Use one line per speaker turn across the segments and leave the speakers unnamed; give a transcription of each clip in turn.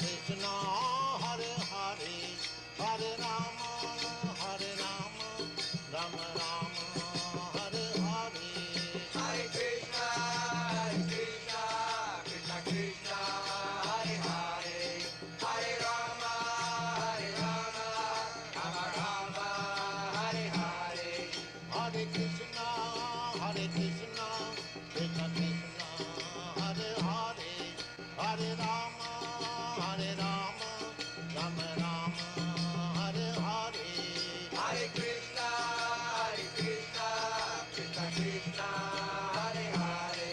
Krishna, Hare Hare, Hare Rama, Rama Rama, Hare Hare. Hare Krishna, Krishna Krishna, Hare Hare, Hare Rama, Rama Rama, Hare Hare. Hare Krishna, Krishna Krishna, Hare Hare, Hare Rama, Rama Rama, Hare Hare. Hare Krishna, Krishna Krishna, Hare Hare,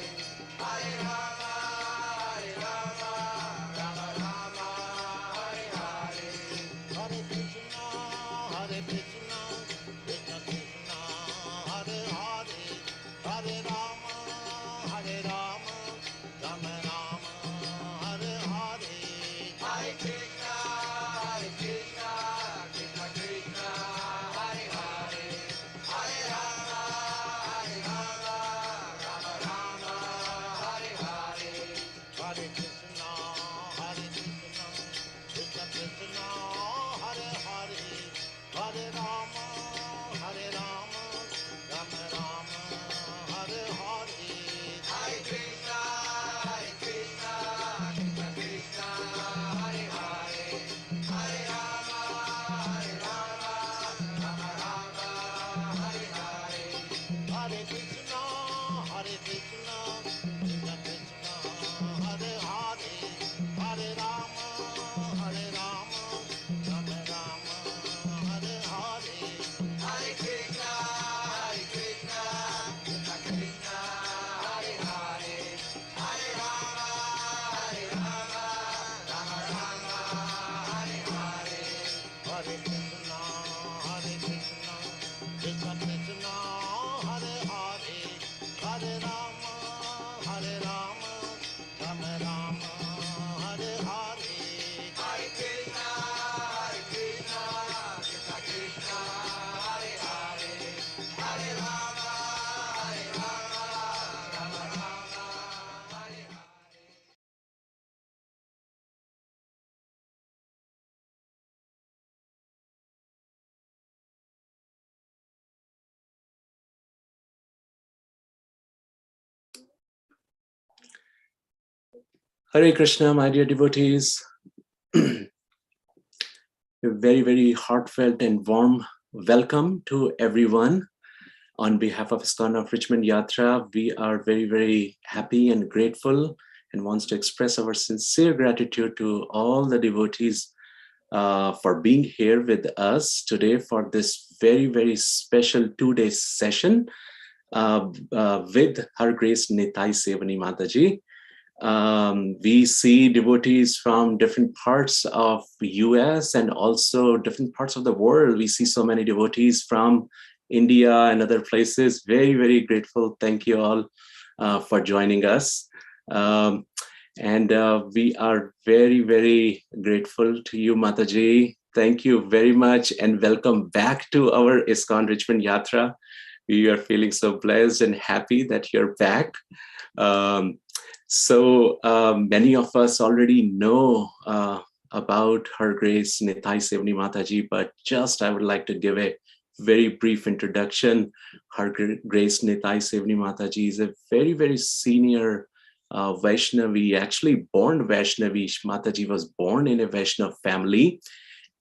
Hare Rama, Rama Rama, Hare Hare. Hare Krishna, Krishna Krishna, Hare Hare, Hare Rama, Rama Rama, Hare Hare. Hare Krishna, Krishna Krishna, Hare Hare, Hare Rama, Rama Rama, Hare Hare. Hare Krishna, Krishna Krishna, Hare Hare, Hare Rama, Rama Rama, Hare Hare. Hare Krishna, Krishna Krishna, Hare Hare, Hare Rama, Rama Rama, Hare Hare. Hare Krishna, Krishna Krishna, Hare Hare, Hare Rama, Rama Rama, Hare Hare. Hare Krishna, Krishna Krishna, Hare Hare, Hare Rama, Rama Rama, Hare Hare. Hare Krishna, Krishna Krishna, Hare Hare, Hare Rama, Rama Rama, Hare Hare. Hare Krishna, Krishna Krishna, Hare Hare, Hare Rama, Rama Rama, Hare Hare.
Hare Krishna, my dear devotees. A very, very heartfelt and warm welcome to everyone. On behalf of ISKCON of Richmond Yatra, we are very, very happy and grateful and wants to express our sincere gratitude to all the devotees for being here with us today for this very, very special 2-day session with Her Grace Nitai Sevani Mataji. We see devotees from different parts of the US and also different parts of the world. We see so many devotees from India and other places. Very, very grateful. Thank you all for joining us. And we are very, very grateful to you, Mataji. Thank you very much and welcome back to our ISKCON Richmond Yatra. We are feeling so blessed and happy that you're back. So many of us already know about Her Grace Nitai Sevani Mataji, but just I would like to give a very brief introduction. Her Grace Nitai Sevani Mataji is a very, very senior Vaishnavi, actually born Vaishnavi. Mataji was born in a Vaishnav family,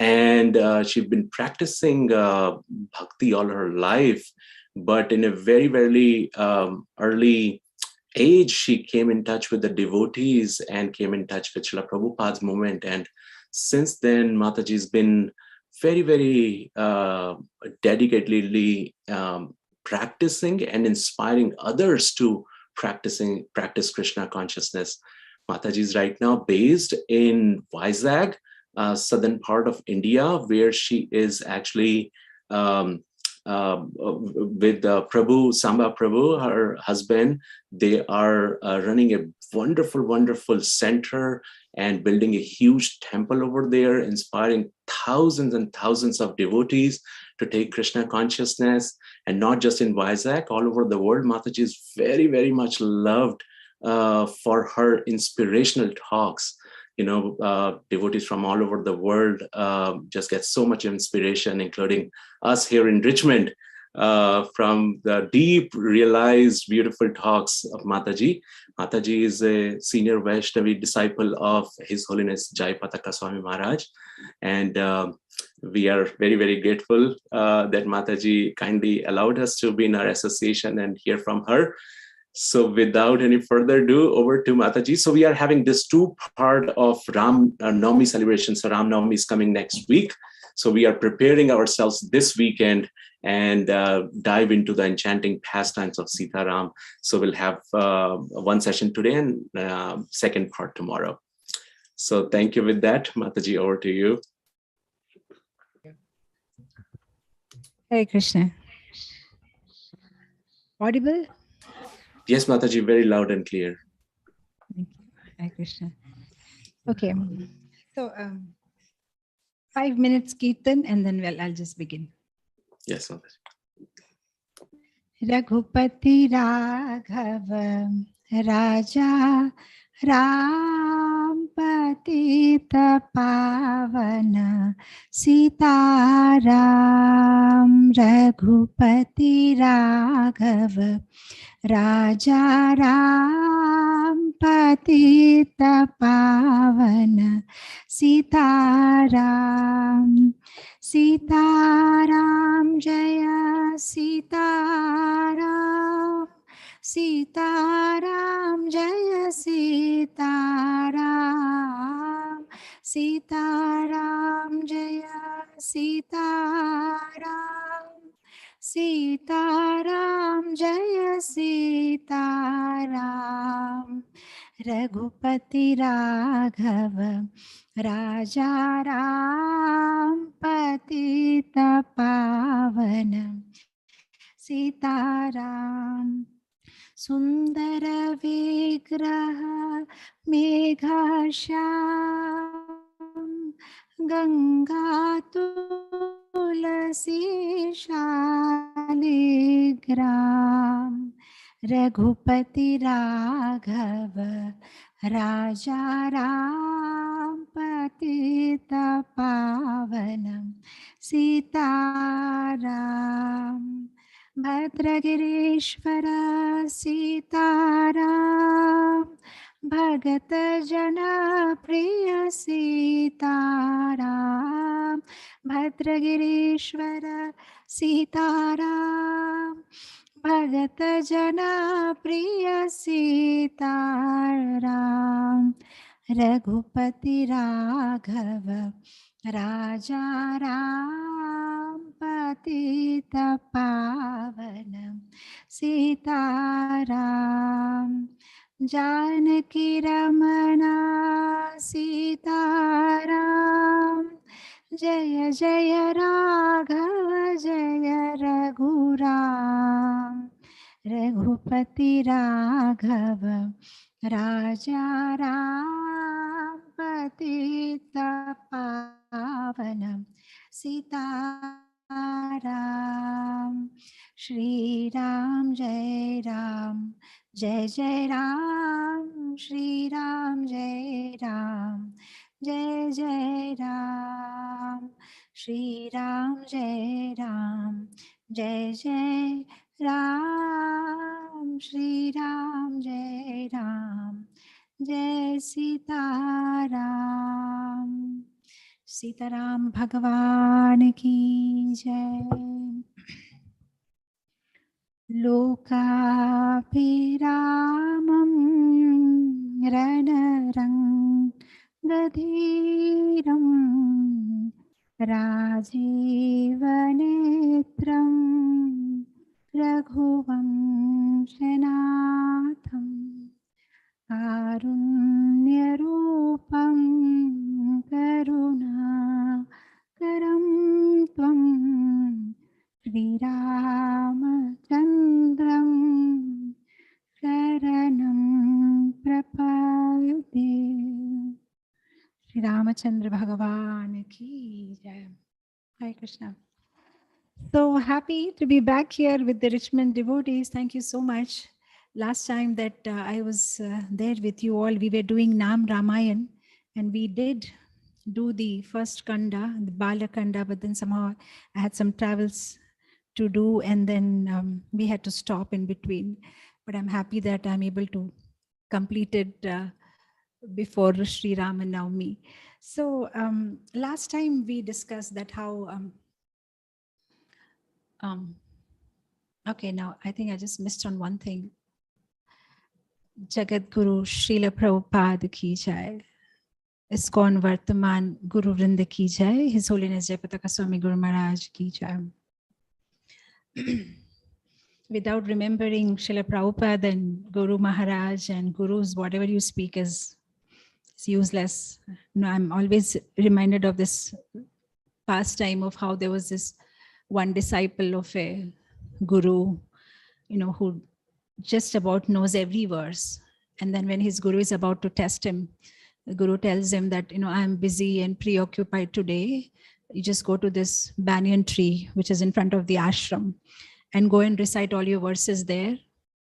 and she's been practicing bhakti all her life, but in a very, very early age, she came in touch with the devotees and came in touch with Srila Prabhupada's movement. And since then, Mataji's been very, very dedicatedly practicing and inspiring others to practice Krishna consciousness. Mataji is right now based in Vizag, southern part of India, where she is actually with Prabhu, Samba Prabhu, her husband. They are running a wonderful, wonderful center and building a huge temple over there, inspiring thousands and thousands of devotees to take Krishna consciousness. And not just in Vizag, all over the world. Mataji is very, very much loved for her inspirational talks. devotees from all over the world just get so much inspiration, including us here in Richmond, from the deep, realized, beautiful talks of Mataji. Mataji is a senior Vaishnavi disciple of His Holiness Jai Pataka Swami Maharaj. And we are very, very grateful that Mataji kindly allowed us to be in our association and hear from her. So without any further ado, over to Mataji. So we are having this two-part of Ram Navami celebration. So Ram Navami is coming next week. So we are preparing ourselves this weekend and dive into the enchanting pastimes of Sita Ram. So we'll have one session today and second part tomorrow. So thank you with that. Mataji, over to you.
Hare Krishna. Audible?
Yes, Mataji, very loud and clear.
Thank you. Hare Krishna. Okay. So 5 minutes Kirtan and then I'll just begin.
Yes, Mataji.
Raghupati Raghava Raja Ram Patita Pavana Sita Ram Raghupati Raghava Raja Ram Patita Pavana Sita Ram Sita Ram Jaya Sita Ram Sita Ram Jaya Sita Ram Sita Ram Jaya Sita Ram Sita Ram Jaya Sita Ram Raghupati Raghava Raja Ram Patita Pavana Sita Ram Sundara Vigraha Megha Shyam Ganga Tulasi Shaligram Raghupati Raghava Raja Ram Patita Pavanam Sita Ram Bhadragirishvara Sita Ram Bhagata Jana Priya Sita Ram Bhadragirishvara Sita Ram Bhagata Jana Priya Sita Ram Raghupati Raghava Raja Ram Patita Pavanam Sita Ram Janaki Ramana Sita Ram Jaya Jaya Raghava Jaya Raghuram Raghupati Raghava Raja Ram Patita Pavanam Sita Ram Shri Ram Jai Ram Jai Jai Ram Shri Ram Jai Ram Jai Jai Ram Shri Ram Jai Ram Jai Jai Ram Shri Ram Jai Ram Jai Sita Ram Sita Ram Bhagavan ki Jai Lokabhiramam Ranarang Gadhiram Rajivanetram Raghuvamshanatham Karunyarupam Karuna Karam Tvam Shri Ramachandram Sharanam Prapade. Shri Ramachandra Bhagavan ki jai. Hare Krishna. So happy to be back here with the Richmond devotees. Thank you so much. Last time that I was there with you all, we were doing Nam Ramayan, And we did do the first kanda, the Bala kanda, but then somehow I had some travels to do, and then we had to stop in between. But I'm happy that I'm able to complete it before Sri Ram and Navami. So last time we discussed that how, okay, now I think I just missed on one thing. Jagat Guru Srila Prabhupada ki jai. ISKCON Vartaman Guru Vrinda ki jai. His Holiness Jayapataka Swami Guru Maharaj ki jai. Without remembering Srila Prabhupada and Guru Maharaj and Gurus, whatever you speak is useless. No, I'm always reminded of this pastime of how there was this one disciple of a Guru, who just about knows every verse. And then when his Guru is about to test him, the Guru tells him that, I'm busy and preoccupied today. You just go to this banyan tree, which is in front of the ashram, and go and recite all your verses there.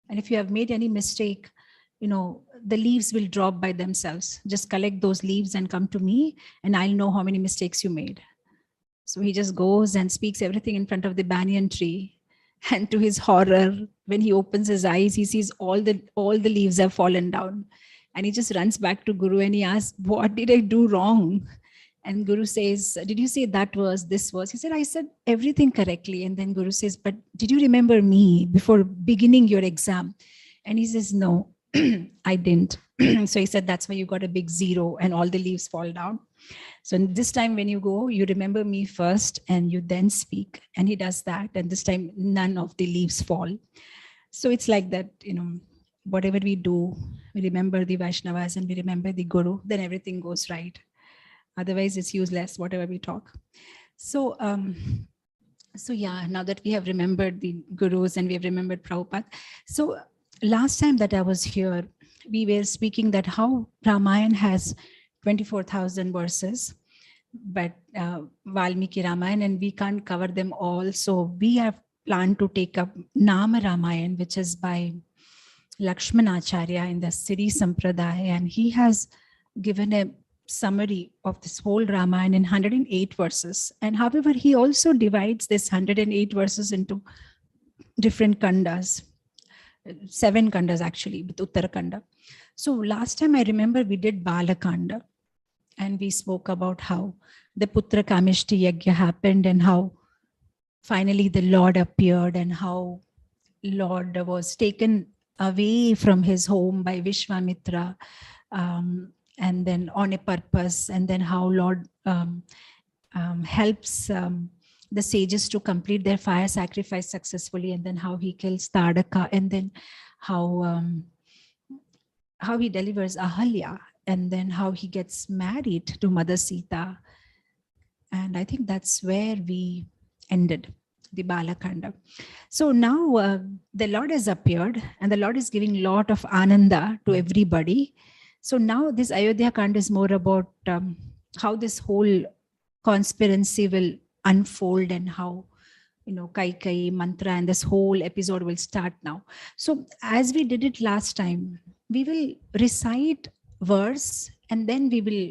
And if you have made any mistake, the leaves will drop by themselves. Just collect those leaves and come to me, and I'll know how many mistakes you made. So he just goes and speaks everything in front of the banyan tree. And to his horror, when he opens his eyes, he sees all the leaves have fallen down. And he just runs back to Guru and he asks, what did I do wrong? And Guru says, did you say that was this was? He said, I said everything correctly. And then Guru says, but did you remember me before beginning your exam? And he says, no, I didn't. So he said, that's why you got a big 0 and all the leaves fall down. So this time when you go, you remember me first and you then speak. And he does that. And this time none of the leaves fall. So it's like that, whatever we do, we remember the Vaishnavas and we remember the Guru, then everything goes right. Otherwise it's useless, whatever we talk. So, so yeah, now that we have remembered the Gurus and we have remembered Prabhupada. So last time that I was here, we were speaking that how Ramayana has 24,000 verses, but Valmiki Ramayana, and we can't cover them all. So we have planned to take up Nama Ramayana, which is by Lakshmanacharya in the Siddhi Sampradaya, and he has given a summary of this whole Ramayana in 108 verses. And however, he also divides this 108 verses into different kandas, 7 kandas actually, with Uttarakanda. So last time I remember we did Balakanda, and we spoke about how the Putra Kamishti Yajna happened and how finally the Lord appeared and how Lord was taken away from his home by Vishwamitra, and then on a purpose, and then how Lord helps the sages to complete their fire sacrifice successfully, and then how he kills Tadaka, and then how he delivers Ahalya, and then how he gets married to Mother Sita. And I think that's where we ended the Balakanda. So now the Lord has appeared and the Lord is giving a lot of ananda to everybody. So now this Ayodhya Kanda is more about how this whole conspiracy will unfold and how, Kaikai, Mantra, and this whole episode will start now. So as we did it last time, we will recite verse and then we will,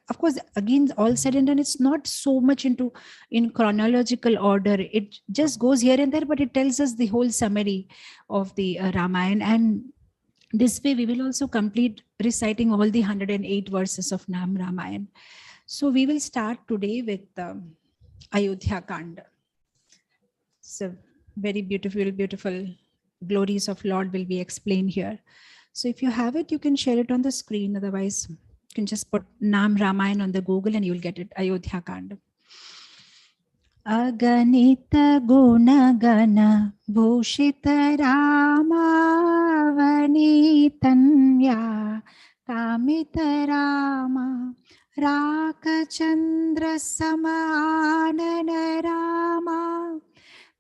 of course, again, all said and done, it's not so much in chronological order. It just goes here and there, but it tells us the whole summary of the Ramayana. And this way we will also complete reciting all the 108 verses of Nam Ramayana. So we will start today with Ayodhya Kanda. So very beautiful glories of Lord will be explained here. So if you have it, you can share it on the screen. Otherwise, you can just put Nam Ramayana on the Google and you'll get it. Ayodhya Kanda. Aganita guna gana bhushita Rama vanitanya kamita Rama Rakachandra Samanana Rama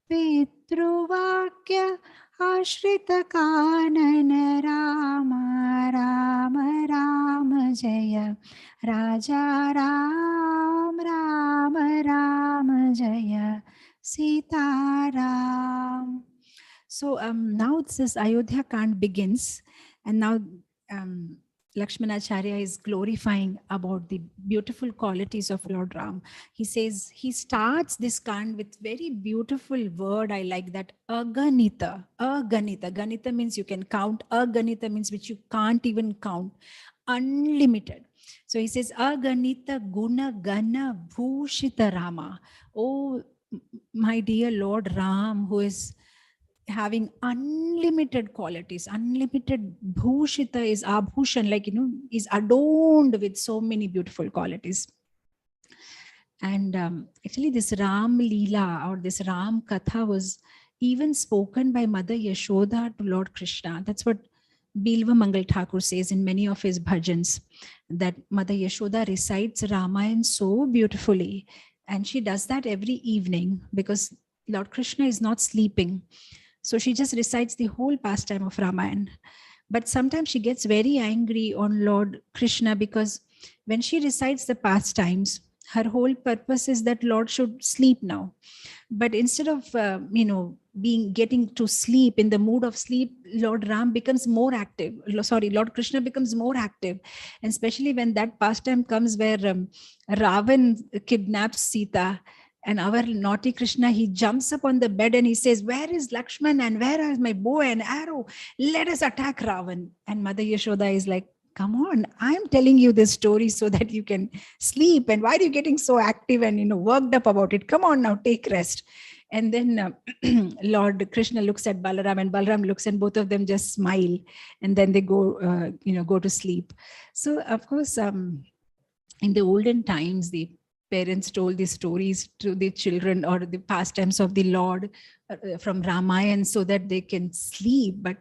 Pitruvakya Ashrita Kanana Rama Rama Rama Jaya Raja Ram Rama Rama Jaya Sita Ram. So now this Ayodhya Kand begins, and now Lakshmanacharya is glorifying about the beautiful qualities of Lord Ram. He says, he starts this kand with very beautiful word. I like that. Aganita. Aganita. Ganita means you can count. Aganita means which you can't even count. Unlimited. So he says, Aganita guna gana bhushita Rama. Oh, my dear Lord Ram, who is having unlimited qualities, unlimited bhushita is abhushan, like, is adorned with so many beautiful qualities. And actually this Ram Leela or this Ram Katha was even spoken by Mother Yashoda to Lord Krishna. That's what Bilva Mangal Thakur says in many of his bhajans, that Mother Yashoda recites Ramayana so beautifully. And she does that every evening because Lord Krishna is not sleeping. So she just recites the whole pastime of Ramayana. But sometimes she gets very angry on Lord Krishna because when she recites the pastimes, her whole purpose is that Lord should sleep now. But instead of, getting to sleep, in the mood of sleep, Lord Ram becomes more active. Lord Krishna becomes more active. And especially when that pastime comes where Ravan kidnaps Sita, and our naughty Krishna, he jumps up on the bed and he says, where is Lakshman and where is my bow and arrow? Let us attack Ravan. And Mother Yashoda is like, come on, I'm telling you this story so that you can sleep. And why are you getting so active and, worked up about it? Come on now, take rest. And then Lord Krishna looks at Balaram and Balaram looks and both of them just smile. And then they go, go to sleep. So, of course, in the olden times, the parents told these stories to the children or the pastimes of the Lord from Ramayana so that they can sleep. But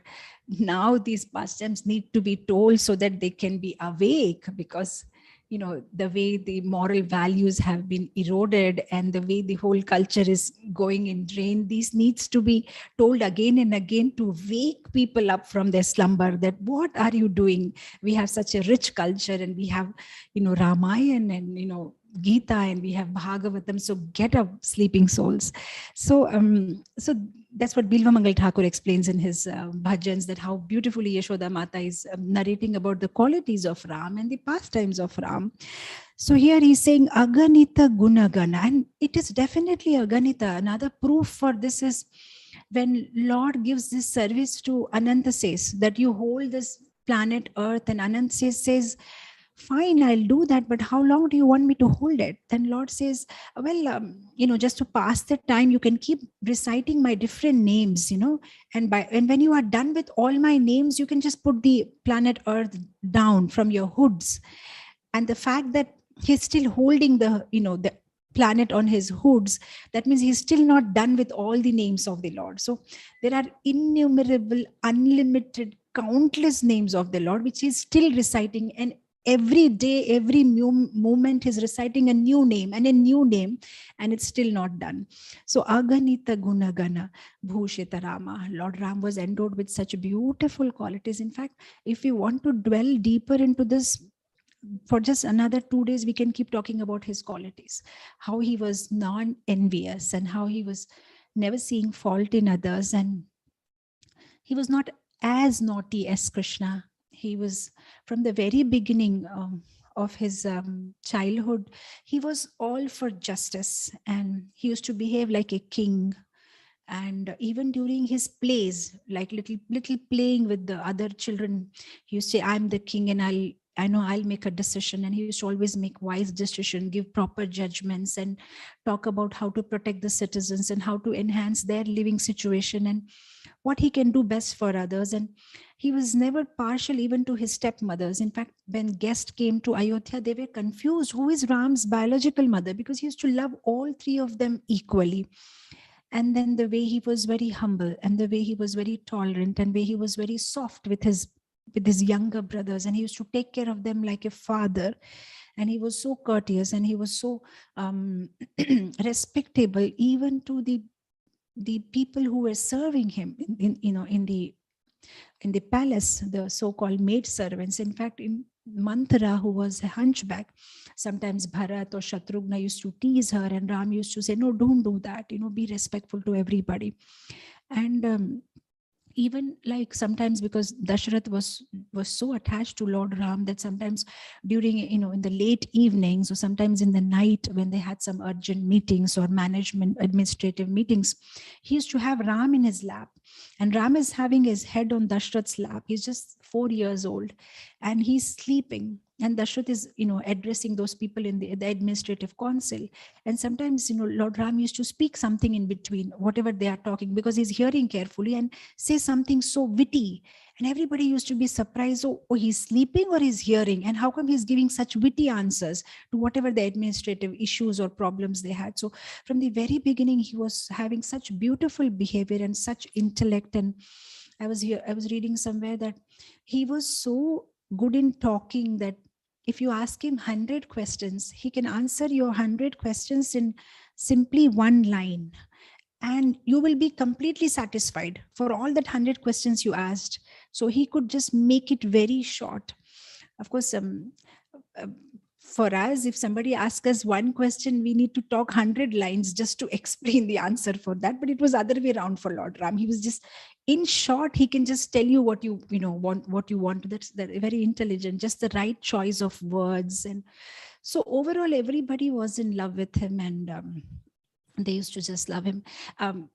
now these pastimes need to be told so that they can be awake, because the way the moral values have been eroded and the way the whole culture is going in drain, these needs to be told again and again to wake people up from their slumber, that what are you doing? We have such a rich culture and we have Ramayana and Gita and we have Bhagavatam, so get up, sleeping souls. So that's what Bilva Mangal Thakur explains in his bhajans, that how beautifully Yashoda Mata is narrating about the qualities of Ram and the pastimes of Ram. So here he's saying Aganita Gunagana, and it is definitely Aganita. Another proof for this is when Lord gives this service to Ananta, says that you hold this planet Earth, and Ananta says, fine, I'll do that, but how long do you want me to hold it? Then Lord says, well, just to pass the time, you can keep reciting my different names, and when you are done with all my names, you can just put the planet Earth down from your hoods. And the fact that he's still holding the planet on his hoods, that means he's still not done with all the names of the Lord. So there are innumerable, unlimited, countless names of the Lord, which he's still reciting, and every day, every moment is reciting a new name and a new name, and it's still not done. So Aganita Gunagana Bhushita Rama, Lord Ram was endowed with such beautiful qualities. In fact, if we want to dwell deeper into this, for just another 2 days, we can keep talking about his qualities, how he was non-envious and how he was never seeing fault in others, and he was not as naughty as Krishna. He was, from the very beginning of his childhood, he was all for justice, and he used to behave like a king. And even during his plays, like little playing with the other children, he used to say, I'm the king and I'll make a decision. And he used to always make wise decisions, give proper judgments, and talk about how to protect the citizens and how to enhance their living situation and what he can do best for others. And he was never partial even to his stepmothers. In fact, when guests came to Ayodhya, they were confused who is Ram's biological mother, because he used to love all three of them equally. And then the way he was very humble, and the way he was very tolerant, and the way he was very soft with his younger brothers, and he used to take care of them like a father. And he was so courteous, and he was so respectable even to the people who were serving him in the palace, the so-called maid servants. In fact, in Manthara, who was a hunchback, sometimes Bharat or Shatrughna used to tease her, and Ram used to say, no, don't do that, be respectful to everybody. And Even like sometimes, because Dasharath was so attached to Lord Ram, that sometimes during, in the late evenings, or sometimes in the night, when they had some urgent meetings or management administrative meetings, he used to have Ram in his lap, and Ram is having his head on Dasharath's lap. He's just 4 years old, and he's sleeping, and Dashrath is, addressing those people in the administrative council. And sometimes, Lord Ram used to speak something in between whatever they are talking, because he's hearing carefully, and say something so witty. And everybody used to be surprised, oh, he's sleeping or he's hearing, and how come he's giving such witty answers to whatever the administrative issues or problems they had. So from the very beginning, he was having such beautiful behavior and such intellect. And I was reading somewhere that he was so good in talking that if you ask him 100 questions, he can answer your 100 questions in simply one line, and you will be completely satisfied for all that 100 questions you asked. So he could just make it very short. Of course, uh, for us, if somebody asks us one question, we need to talk 100 lines just to explain the answer for that. But it was other way around for Lord Ram. He was just, in short, he can just tell you what you want, what you want. That's very intelligent, just the right choice of words. And so overall, everybody was in love with him, and they used to just love him. Um,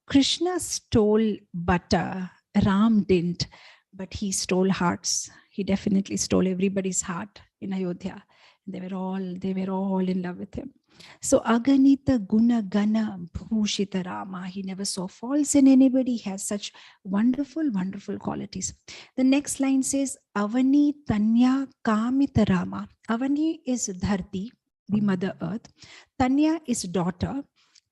Krishna stole butter, Ram didn't, but he stole hearts. He definitely stole everybody's heart in Ayodhya. They were all in love with him. So Aganita Guna Gana Bhushita Rama. He never saw faults in anybody. He has such wonderful, wonderful qualities. The next line says, Avani Tanya Kamita Rama. Avani is Dharti, the mother earth. Tanya is daughter.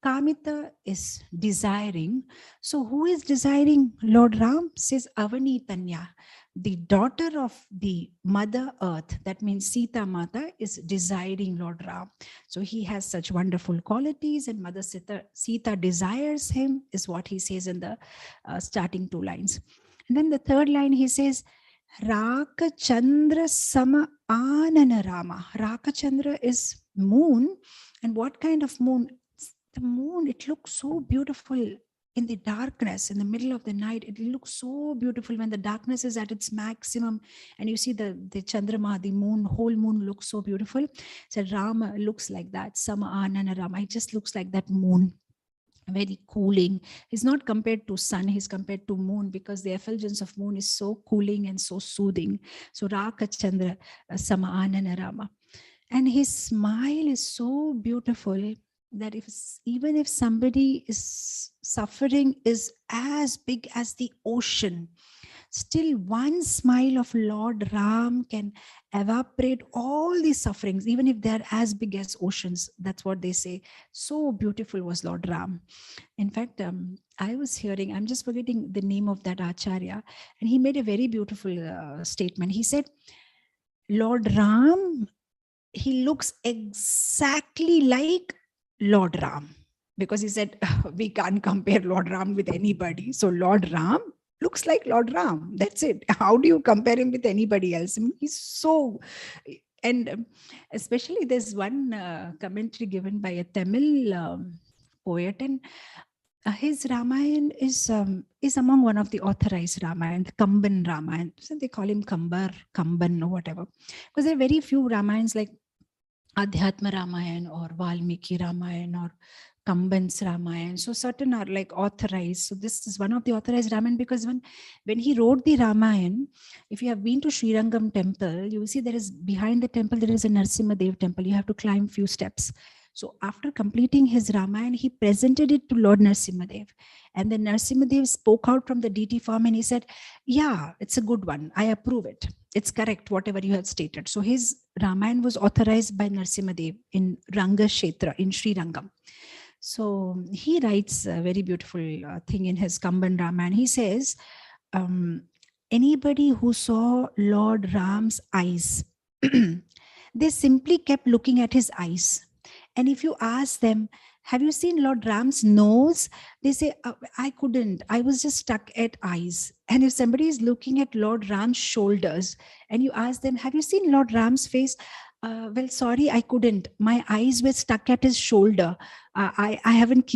Kamita is desiring. So who is desiring Lord Ram? Says Avani Tanya. The daughter of the mother earth, that means Sita Mata, is desiring Lord Ram. So he has such wonderful qualities, and Mother Sita desires him, is what he says in the starting two lines. And then the third line, he says, Raka Chandra Sama Anana Rama. Raka Chandra is moon. And what kind of moon? The moon, it looks so beautiful in the darkness, in the middle of the night. It looks so beautiful when the darkness is at its maximum, and you see the Chandrama, the moon, whole moon looks so beautiful. So Rama looks like that. Sama Anana Rama. It just looks like that moon. Very cooling. He's not compared to sun, he's compared to moon, because the effulgence of moon is so cooling and so soothing. So Raka Chandra Sama Anana Rama. And his smile is so beautiful that even if somebody is suffering is as big as the ocean, still one smile of Lord Ram can evaporate all these sufferings, even if they're as big as oceans. That's what they say. So beautiful was Lord Ram. In fact, I was hearing, I'm just forgetting the name of that Acharya, and he made a very beautiful statement. He said, Lord Ram, he looks exactly like Lord Ram, because he said, we can't compare Lord Ram with anybody. So Lord Ram looks like Lord Ram. That's it. How do you compare him with anybody else? I mean, he's so, and especially there's one commentary given by a Tamil poet, and his Ramayana is among one of the authorized Ramayana, the Kamban Ramayana. So they call him Kamban or whatever. Because there are very few Ramayans like Adhyatma Ramayana or Valmiki Ramayana or Kamban's Ramayana. So certain are like authorized. So this is one of the authorized Ramayana, because when he wrote the Ramayana, if you have been to Srirangam temple, you will see there is behind the temple, there is a Narasimha Dev temple. You have to climb few steps. So after completing his Ramayana, he presented it to Lord Narasimha Dev. And then Narasimha Dev spoke out from the deity form and he said, yeah, it's a good one. I approve it. It's correct, whatever you have stated. So his Ramayana was authorized by Narasimha Dev in Ranga Kshetra, in Sri Rangam. So he writes a very beautiful thing in his Kamban Ramayana. He says, anybody who saw Lord Ram's eyes, they simply kept looking at his eyes. And if you ask them, have you seen Lord Ram's nose? They say, I couldn't. I was just stuck at eyes. And if somebody is looking at Lord Ram's shoulders and you ask them, have you seen Lord Ram's face? Well, sorry, I couldn't. My eyes were stuck at his shoulder. I haven't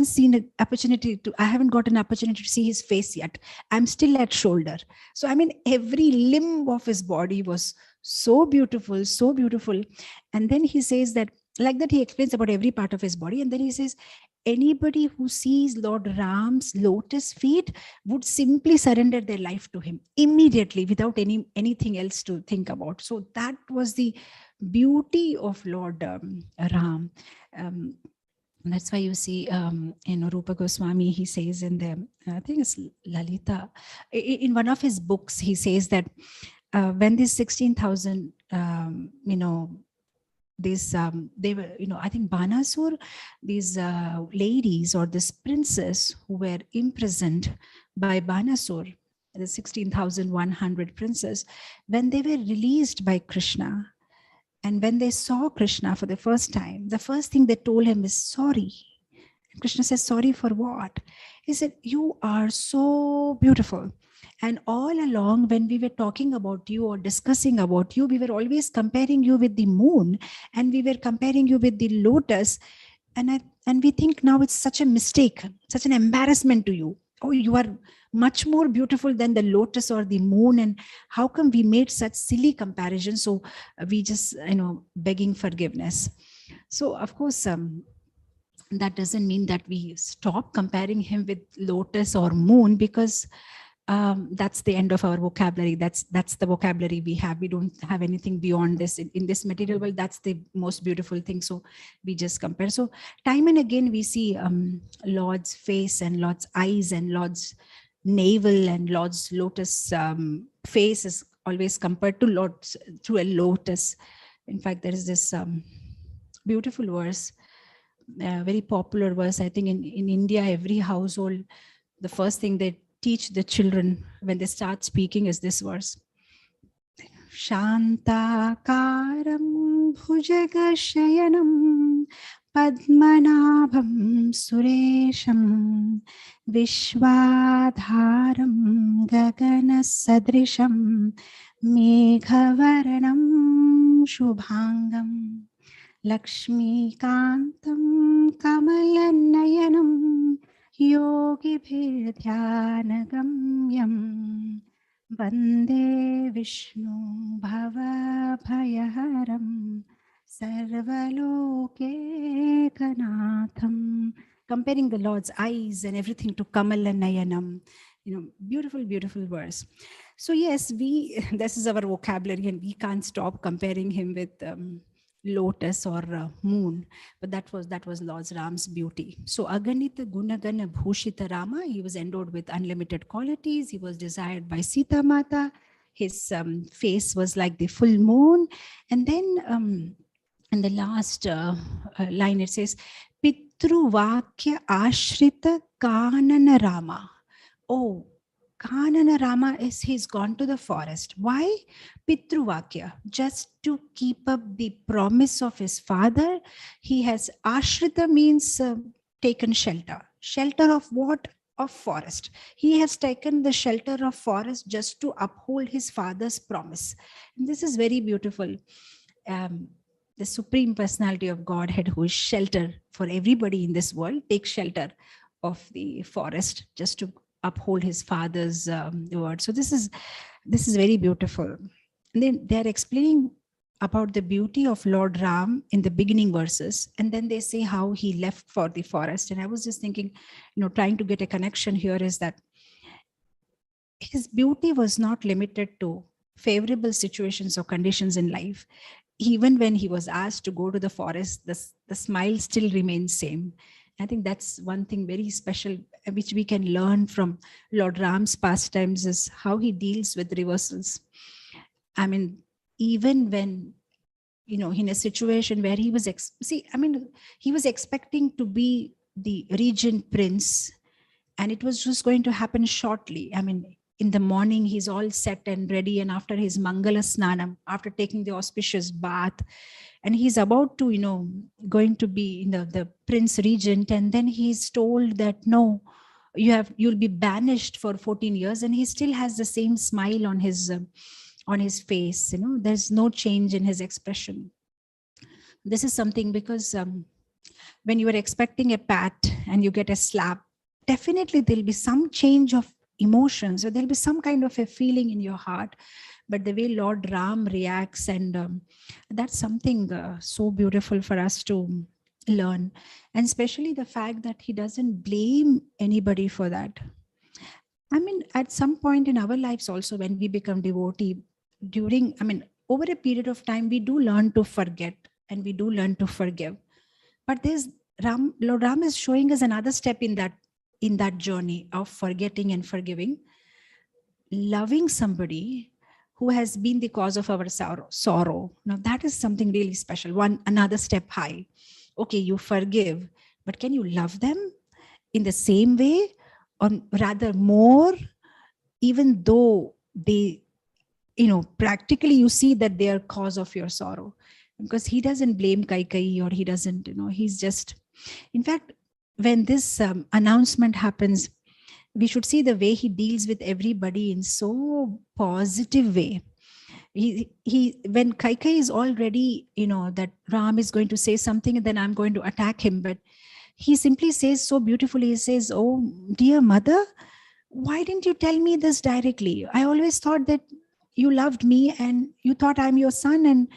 seen an opportunity to. I haven't got an opportunity to see his face yet. I'm still at shoulder. So I mean, every limb of his body was so beautiful, so beautiful. And then he says that, like that, he explains about every part of his body, and then he says, anybody who sees Lord Ram's lotus feet would simply surrender their life to him immediately without anything else to think about. So that was the beauty of Lord Ram. Um, that's why you see in Rupa Goswami, he says in the, I think it's Lalita, in one of his books, he says that when these 16,000, they were, I think Banasur, these ladies or this princess who were imprisoned by Banasur, the 16,100 princes, when they were released by Krishna, and when they saw Krishna for the first time, the first thing they told him is sorry. And Krishna says, sorry for what? He said, you are so beautiful. And all along, when we were talking about you or discussing about you, we were always comparing you with the moon, and we were comparing you with the lotus. And we think now it's such a mistake, such an embarrassment to you. Oh, you are much more beautiful than the lotus or the moon. And how come we made such silly comparisons? So we just, begging forgiveness. So of course, that doesn't mean that we stop comparing him with lotus or moon, because that's the end of our vocabulary. That's the vocabulary we have. We don't have anything beyond this in this material world. That's the most beautiful thing. So we just compare. So time and again we see Lord's face and Lord's eyes and Lord's navel and Lord's lotus face is always compared to a lotus. In fact, there is this beautiful verse, very popular verse. I think in India, every household, the first thing they teach the children when they start speaking is this verse. Shantakaram bhujagashayanam padmanabham suresham vishwadharam gaganasadrisham meghavarnam shubhangam Lakshmikantam Kamalayayanam Yogibhirdhyanagam Vande Vishnu Bhavabhayaharam Sarvaloke Kanatham. Comparing the Lord's eyes and everything to Kamalayayanam. Beautiful, beautiful verse. So yes, this is our vocabulary, and we can't stop comparing him with lotus or moon, but that was Lord Ram's beauty. So Aganita Gunagana Bhushita Rama, he was endowed with unlimited qualities. He was desired by Sita Mata. His face was like the full moon. And then in the last line it says Pitru Vakya Ashrita Kanana Rama. Oh, Kanana Rama he's gone to the forest. Why? Pitruvakya, just to keep up the promise of his father. He has Ashrita means taken shelter. Shelter of what? Of forest. He has taken the shelter of forest just to uphold his father's promise. And this is very beautiful. The Supreme Personality of Godhead, who is shelter for everybody in this world, takes shelter of the forest just to uphold his father's word. So this is very beautiful. And then they're explaining about the beauty of Lord Ram in the beginning verses, and then they say how he left for the forest. And I was just thinking, trying to get a connection here is that his beauty was not limited to favorable situations or conditions in life. Even when he was asked to go to the forest, the smile still remains same. I think that's one thing very special, which we can learn from Lord Ram's pastimes, is how he deals with reversals. I mean, even when, in a situation where he was, he was expecting to be the regent prince, and it was just going to happen shortly. I mean, in the morning, he's all set and ready, and after his Mangala Snanam, after taking the auspicious bath, and he's about to, going to be the prince regent, and then he's told that no, you'll be banished for 14 years, and he still has the same smile on his on his face. There's no change in his expression. This is something because when you are expecting a pat and you get a slap, definitely there'll be some change of emotions, or there'll be some kind of a feeling in your heart. But the way Lord Ram reacts, and that's something so beautiful for us to learn. And especially the fact that he doesn't blame anybody for that. I mean, at some point in our lives also, when we become devotee, over a period of time, we do learn to forget and we do learn to forgive. But Lord Ram is showing us another step in that journey of forgetting and forgiving, loving somebody who has been the cause of our sorrow. Now that is something really special. Another step high. Okay, you forgive, but can you love them in the same way, or rather more, even though they, practically you see that they are cause of your sorrow? Because he doesn't blame Kaikai, or he doesn't, he's just, in fact, when this announcement happens, we should see the way he deals with everybody in so positive way. He when Kaikai is already, that Ram is going to say something and then I'm going to attack him, but he simply says so beautifully, he says, "Oh, dear mother, why didn't you tell me this directly? I always thought that you loved me and you thought I'm your son, and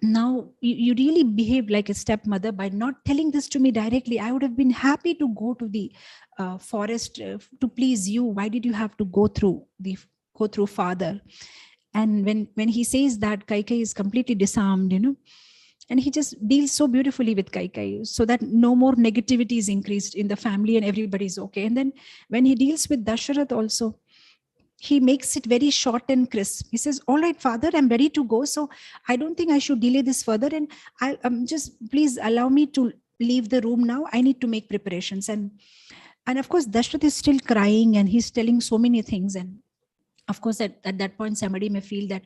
now you really behaved like a stepmother by not telling this to me directly. I would have been happy to go to the forest to please you. Why did you have to go through father?" And when he says that, Kaikai is completely disarmed, and he just deals so beautifully with Kaikai so that no more negativity is increased in the family and everybody's okay. And then when he deals with Dasharath also, he makes it very short and crisp. He says, "All right, father, I'm ready to go. So I don't think I should delay this further. And just please allow me to leave the room now. I need to make preparations." And of course, Dashrath is still crying and he's telling so many things. And of course, at that point, somebody may feel that,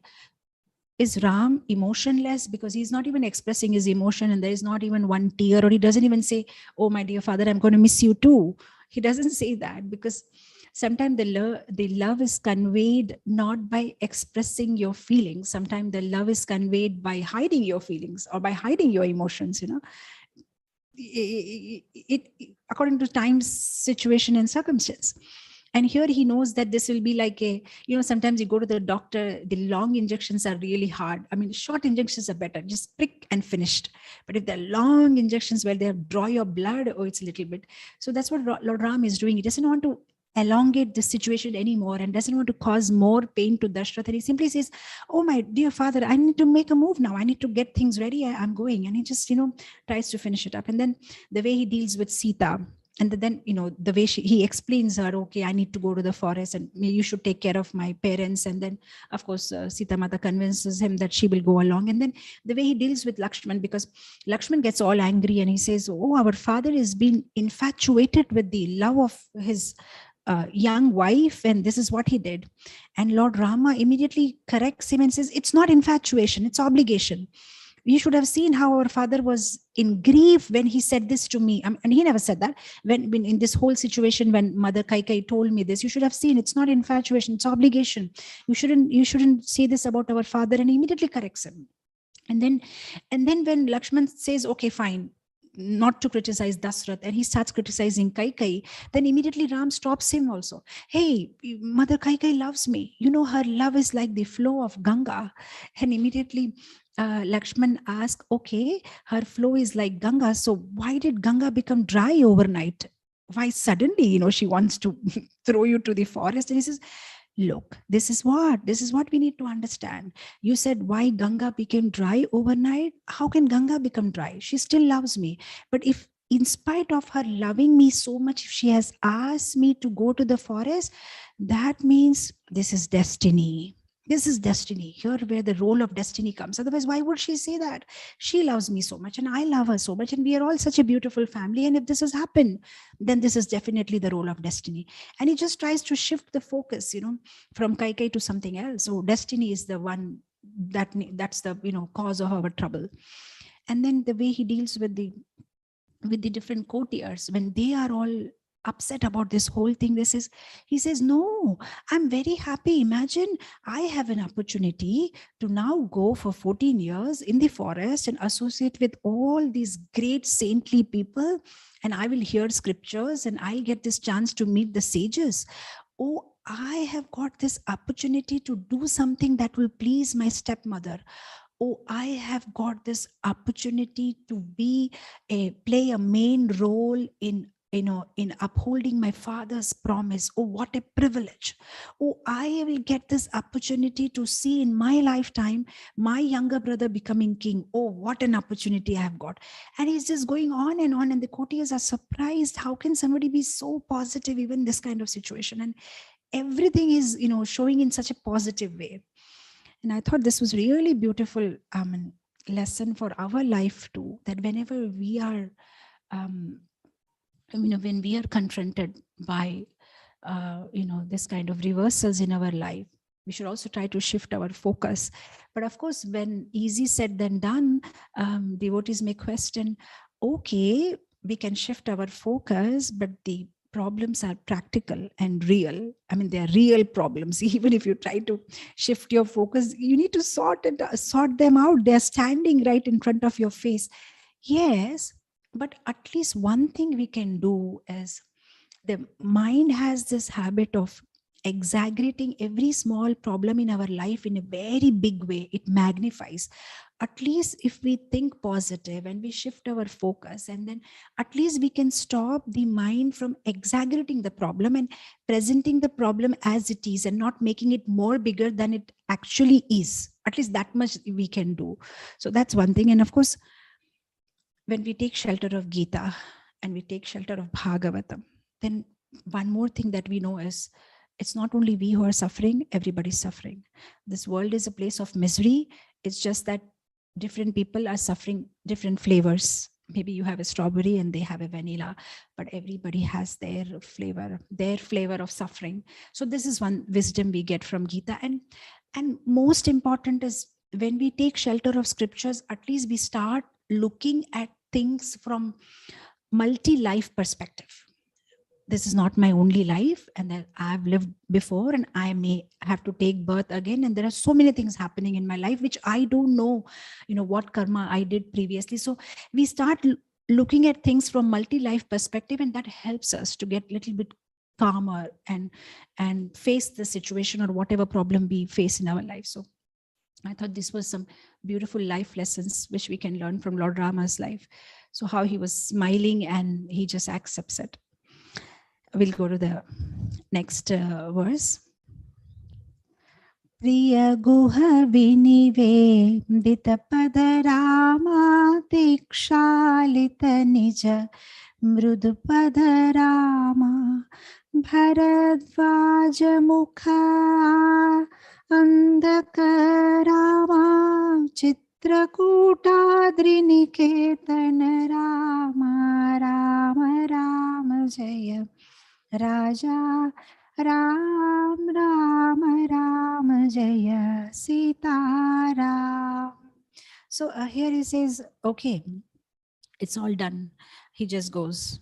is Ram emotionless? Because he's not even expressing his emotion and there is not even one tear, or he doesn't even say, "Oh, my dear father, I'm going to miss you too." He doesn't say that, because sometimes the love is conveyed not by expressing your feelings. Sometimes the love is conveyed by hiding your feelings or by hiding your emotions, it according to time, situation, and circumstance. And here he knows that this will be like sometimes you go to the doctor, the long injections are really hard. I mean, short injections are better, just prick and finished. But if they're long injections where they draw your blood, oh, it's a little bit. So that's what Lord Ram is doing. He doesn't want to elongate the situation anymore and doesn't want to cause more pain to Dashrath. And he simply says, "Oh, my dear father, I need to make a move now. I need to get things ready. I'm going." And he just, tries to finish it up. And then the way he deals with Sita, and then, the way he explains her, "Okay, I need to go to the forest and you should take care of my parents." And then, of course, Sita Mata convinces him that she will go along. And then the way he deals with Lakshman, because Lakshman gets all angry and he says, "Oh, our father is being infatuated with the love of his young wife, and this is what he did." And Lord Rama immediately corrects him and says, "It's not infatuation, it's obligation. You should have seen how our father was in grief when he said this to me." And he never said that. When in this whole situation, when Mother Kaikai told me this, you should have seen it's not infatuation, it's obligation. You shouldn't say this about our father. And he immediately corrects him. And then when Lakshman says, "Okay, fine, not to criticize Dasrath," and he starts criticizing Kaikai, then immediately Ram stops him also. "Hey, Mother Kaikai loves me. Her love is like the flow of Ganga." And immediately Lakshman asks, "Okay, her flow is like Ganga. So why did Ganga become dry overnight? Why suddenly, she wants to throw you to the forest?" And he says, "Look, this is what we need to understand. You said why Ganga became dry overnight. How can Ganga become dry? She still loves me. But if in spite of her loving me so much, if she has asked me to go to the forest, that means this is destiny. This is destiny. Here where the role of destiny comes. Otherwise, why would she say that? She loves me so much and I love her so much and we are all such a beautiful family. And if this has happened, then this is definitely the role of destiny." And he just tries to shift the focus, from Kaikai to something else. So destiny is the one that's the, cause of our trouble. And then the way he deals with the different courtiers, when they are all upset about this whole thing. He says, no, I'm very happy. Imagine I have an opportunity to now go for 14 years in the forest and associate with all these great saintly people, and I will hear scriptures and I'll get this chance to meet the sages. Oh, I have got this opportunity to do something that will please my stepmother. Oh, I have got this opportunity to play a main role in in upholding my father's promise. Oh, what a privilege. Oh, I will get this opportunity to see in my lifetime my younger brother becoming king. Oh, what an opportunity I have got. And he's just going on, and the courtiers are surprised. How can somebody be so positive even in this kind of situation? And everything is showing in such a positive way. And I thought this was really beautiful lesson for our life too, that whenever we are when we are confronted by this kind of reversals in our life, we should also try to shift our focus. But of course, when easy said than done, devotees may question, okay, we can shift our focus, but the problems are practical and real. I mean, they are real problems. Even if you try to shift your focus, you need to sort them out. They're standing right in front of your face. Yes, but at least one thing we can do is, the mind has this habit of exaggerating every small problem in our life in a very big way. It magnifies. At least if we think positive and we shift our focus, and then at least we can stop the mind from exaggerating the problem and presenting the problem as it is and not making it more bigger than it actually is. At least that much we can do. So that's one thing. And of course, when we take shelter of Gita and we take shelter of Bhagavatam, then one more thing that we know is, it's not only we who are suffering, everybody's suffering. This world is a place of misery. It's just that different people are suffering different flavors. Maybe you have a strawberry and they have a vanilla, but everybody has their flavor of suffering. So this is one wisdom we get from Gita. And most important is, when we take shelter of scriptures, at least we start looking at things from multi-life perspective. This is not my only life, and that I've lived before, and I may have to take birth again. And there are so many things happening in my life which I don't know, what karma I did previously. So we start looking at things from multi-life perspective, and that helps us to get a little bit calmer and face the situation or whatever problem we face in our life. So I thought this was some beautiful life lessons which we can learn from Lord Rama's life. So how he was smiling and he just accepts it. We'll go to the next verse. Priya guha vinivendita padarama dikshalita nija mrudu padarama bharadvaja mukha andakarama chitrakootadriniketana rama rama rama jaya Raja Ram Ram Ram Jaya Sita Ram. So here he says, okay, it's all done. He just goes,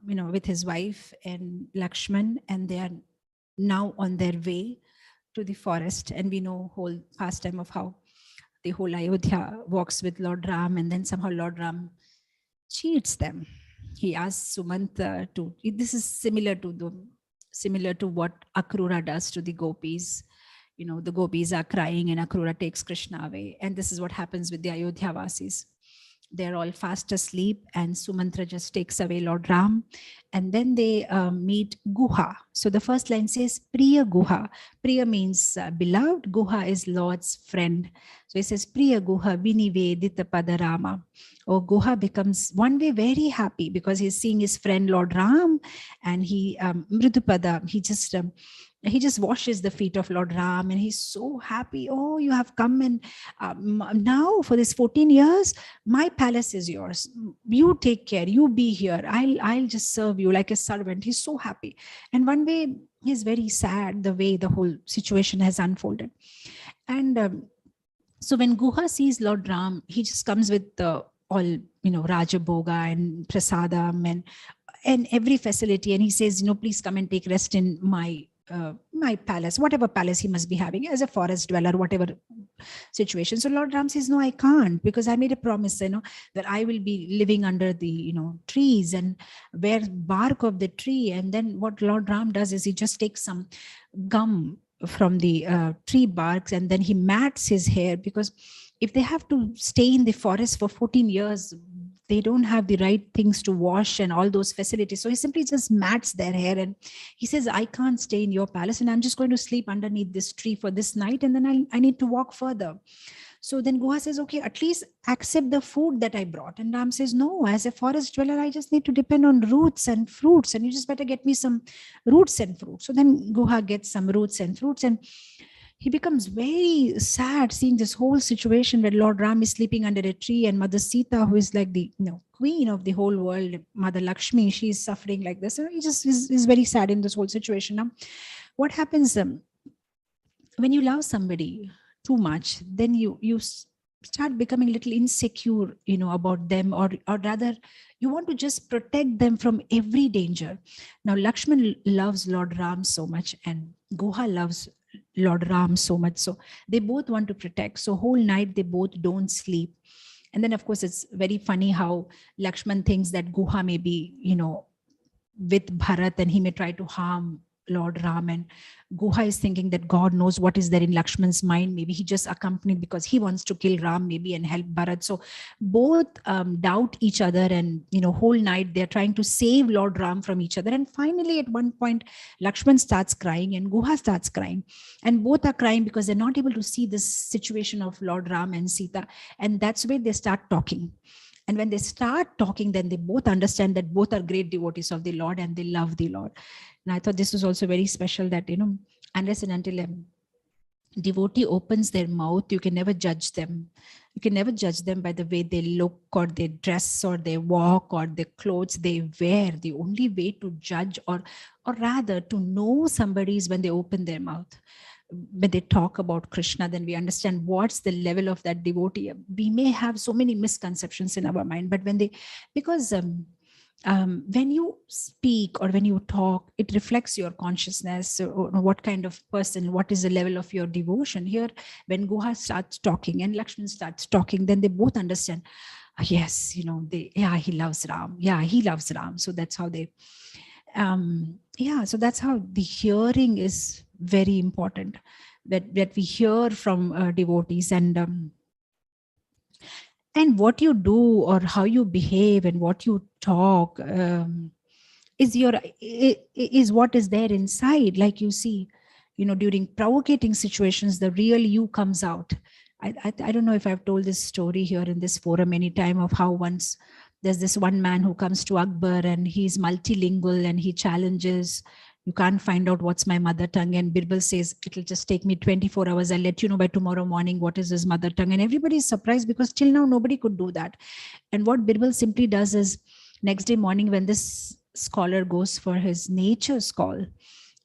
with his wife and Lakshman, and they are now on their way to the forest. And we know whole pastime of how the whole Ayodhya walks with Lord Ram, and then somehow Lord Ram cheats them. He asks Sumanta to, this is similar to what Akrura does to the gopis. The gopis are crying and Akrura takes Krishna away. And this is what happens with the Ayodhya Vasis. They're all fast asleep, and Sumantra just takes away Lord Ram. And then they meet Guha. So the first line says Priya Guha. Priya means beloved. Guha is Lord's friend. So he says Priya Guha Vinivedita Padarama. Oh, Guha becomes one way very happy because he's seeing his friend Lord Ram, and he Mridupada, he just washes the feet of Lord Ram, and he's so happy. Oh, you have come, and now for this 14 years, my palace is yours. You take care. You be here. I'll just serve you like a servant. He's so happy. And one way he's very sad the way the whole situation has unfolded. And so when Guha sees Lord Ram, he just comes with all Raja Bhoga and Prasadam and and every facility, and he says, please come and take rest in my palace, whatever palace he must be having as a forest dweller, whatever situation. So Lord Ram says, no, I can't, because I made a promise, that I will be living under the, trees and wear bark of the tree. And then what Lord Ram does is he just takes some gum from the tree barks, and then he mats his hair, because if they have to stay in the forest for 14 years, they don't have the right things to wash and all those facilities. So he simply just mats their hair, and he says, I can't stay in your palace, and I'm just going to sleep underneath this tree for this night, and then I need to walk further. So then Guha says, okay, at least accept the food that I brought. And Ram says, no, as a forest dweller, I just need to depend on roots and fruits, and you just better get me some roots and fruits. So then Guha gets some roots and fruits, and he becomes very sad seeing this whole situation where Lord Ram is sleeping under a tree, and Mother Sita, who is like the queen of the whole world, Mother Lakshmi, she's suffering like this. So he just is very sad in this whole situation. Now, what happens when you love somebody too much, then you start becoming a little insecure, about them, or rather you want to just protect them from every danger. Now Lakshman loves Lord Ram so much, and Guha loves Lord Ram so much, so they both want to protect. So whole night they both don't sleep. And then of course it's very funny how Lakshman thinks that Guha may be with Bharat, and he may try to harm Lord Ram, and Guha is thinking that God knows what is there in Lakshman's mind. Maybe he just accompanied because he wants to kill Ram, maybe, and help Bharat. So both doubt each other, and whole night they're trying to save Lord Ram from each other. And finally at one point Lakshman starts crying and Guha starts crying, and both are crying because they're not able to see this situation of Lord Ram and Sita. And that's where they start talking. And when they start talking, then they both understand that both are great devotees of the Lord and they love the Lord. And I thought this was also very special, that, unless and until a devotee opens their mouth, you can never judge them. You can never judge them by the way they look, or they dress, or they walk, or the clothes they wear. The only way to judge, or rather to know somebody, is when they open their mouth. When they talk about Krishna, then we understand what's the level of that devotee. We may have so many misconceptions in our mind, but because when you speak or when you talk, it reflects your consciousness, or what kind of person, what is the level of your devotion. Here, when Guha starts talking and Lakshman starts talking, then they both understand, yes, he loves Ram. Yeah, he loves Ram. So that's how they, so that's how the hearing is very important, that we hear from devotees, and what you do or how you behave and what you talk is what is there inside. Like you see, during provocating situations, the real you comes out. I don't know if I've told this story here in this forum any time, of how once there's this one man who comes to Akbar, and he's multilingual, and he challenges, you can't find out what's my mother tongue. And Birbal says, it'll just take me 24 hours. I'll let you know by tomorrow morning what is his mother tongue. And everybody is surprised, because till now nobody could do that. And what Birbal simply does is, next day morning when this scholar goes for his nature's call,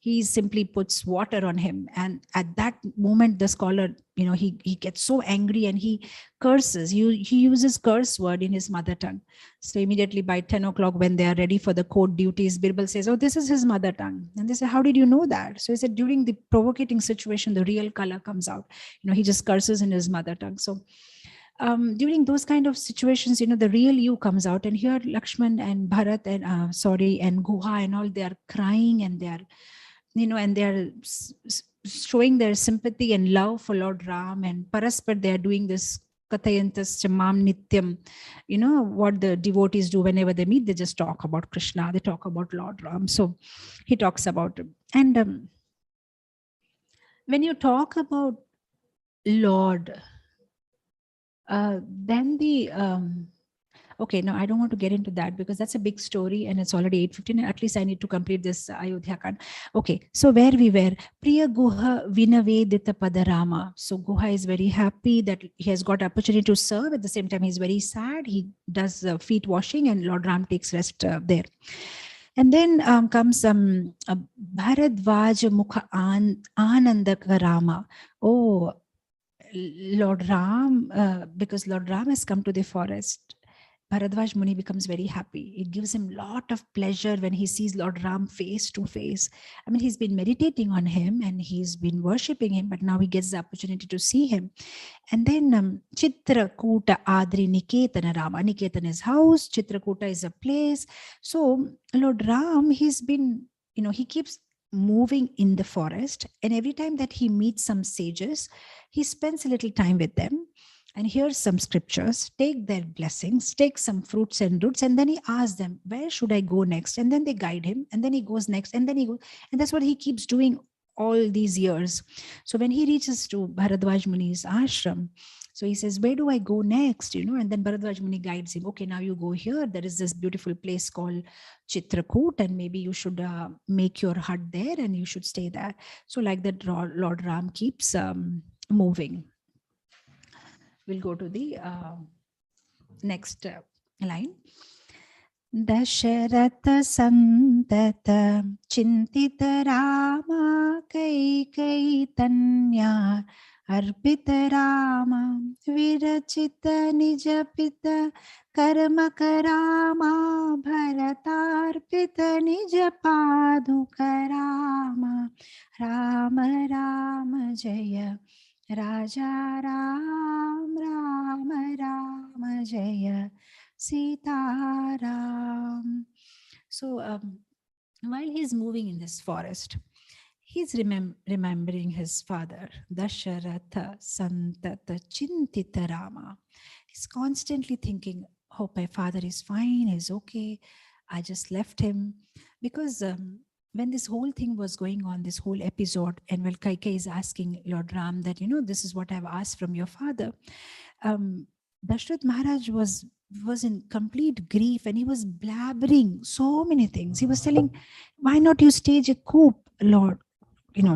he simply puts water on him. And at that moment, the scholar, he gets so angry and he curses. He uses curse word in his mother tongue. So immediately by 10 o'clock, when they are ready for the court duties, Birbal says, oh, this is his mother tongue. And they say, how did you know that? So he said, during the provocating situation, the real color comes out. He just curses in his mother tongue. So during those kind of situations, the real you comes out. And here Lakshman and Bharat and and Guha and all, they are crying, and they are and they're showing their sympathy and love for Lord Ram. And Paraspar, they are doing this Kathayantas Chamam Nityam. What the devotees do whenever they meet, they just talk about Krishna, they talk about Lord Ram. So he talks about him. And when you talk about Lord, then the okay, no, I don't want to get into that, because that's a big story and it's already 8:15, and at least I need to complete this Ayodhya Kand. Okay, so where we were, Priya Guha Vinavedita Padarama. So Guha is very happy that he has got opportunity to serve. At the same time, he's very sad. He does feet washing, and Lord Ram takes rest there. And then comes Bharadvaj Mukha Ananda Karama. Oh, Lord Ram, because Lord Ram has come to the forest. Bharadwaj Muni becomes very happy. It gives him a lot of pleasure when he sees Lord Ram face to face. I mean, he's been meditating on him and he's been worshipping him, but now he gets the opportunity to see him. And then Chitrakuta Adri Niketana Rama. Niketana is house, Chitrakuta is a place. So Lord Ram, he's been, he keeps moving in the forest, and every time that he meets some sages, he spends a little time with them and hears some scriptures, take their blessings, take some fruits and roots, and then he asks them, where should I go next? And then they guide him, and then he goes next, and then he goes, and that's what he keeps doing all these years. So when he reaches to Bharadwaj Muni's ashram, so he says, where do I go next? And then Bharadwaj Muni guides him. Okay, now you go here. There is this beautiful place called Chitrakoot, and maybe you should make your hut there and you should stay there. So like that, Lord Ram keeps moving. We'll go to the next line. Dasharata Santata Chintita Rama Kai Tanya Arpita Rama Virachita Nijapita Karma Karama Bharatarpita Nijapadukarama Rama Rama Jaya Raja Ram Rama Rama Jaya Sita Ram. So while he's moving in this forest, he's remembering his father, Dasharatha Santata Chintita Rama. He's constantly thinking, hope my father is fine, he's okay. I just left him. Because when this whole thing was going on, this whole episode, and when Kaikeyi is asking Lord Ram that, this is what I've asked from your father, Dashrath Maharaj was in complete grief, and he was blabbering so many things. He was telling, why not you stage a coup, Lord?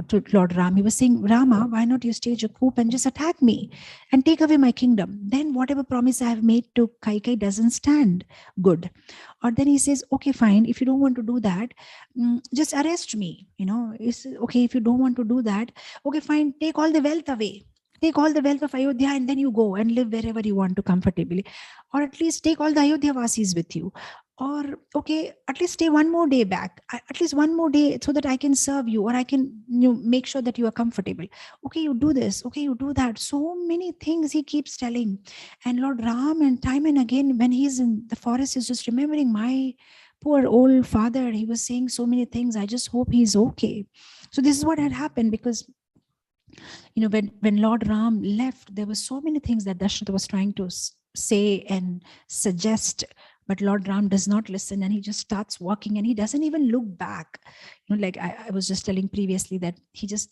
To Lord Ram, he was saying, Rama, why not you stage a coup and just attack me and take away my kingdom? Then whatever promise I have made to Kaikeyi doesn't stand good. Or then he says, okay, fine. If you don't want to do that, just arrest me. It's okay. If you don't want to do that, okay, fine. Take all the wealth away. Take all the wealth of Ayodhya and then you go and live wherever you want to comfortably. Or at least take all the Ayodhya Vasis with you. Or, okay, at least stay one more day back, at least one more day, so that I can serve you, or I can make sure that you are comfortable. Okay, you do this. Okay, you do that. So many things he keeps telling. And Lord Ram, and time and again, when he's in the forest, is just remembering my poor old father. He was saying so many things. I just hope he's okay. So this is what had happened, because when Lord Ram left, there were so many things that Dasharatha was trying to say and suggest, but Lord Ram does not listen, and he just starts walking, and he doesn't even look back. Like I was just telling previously that he just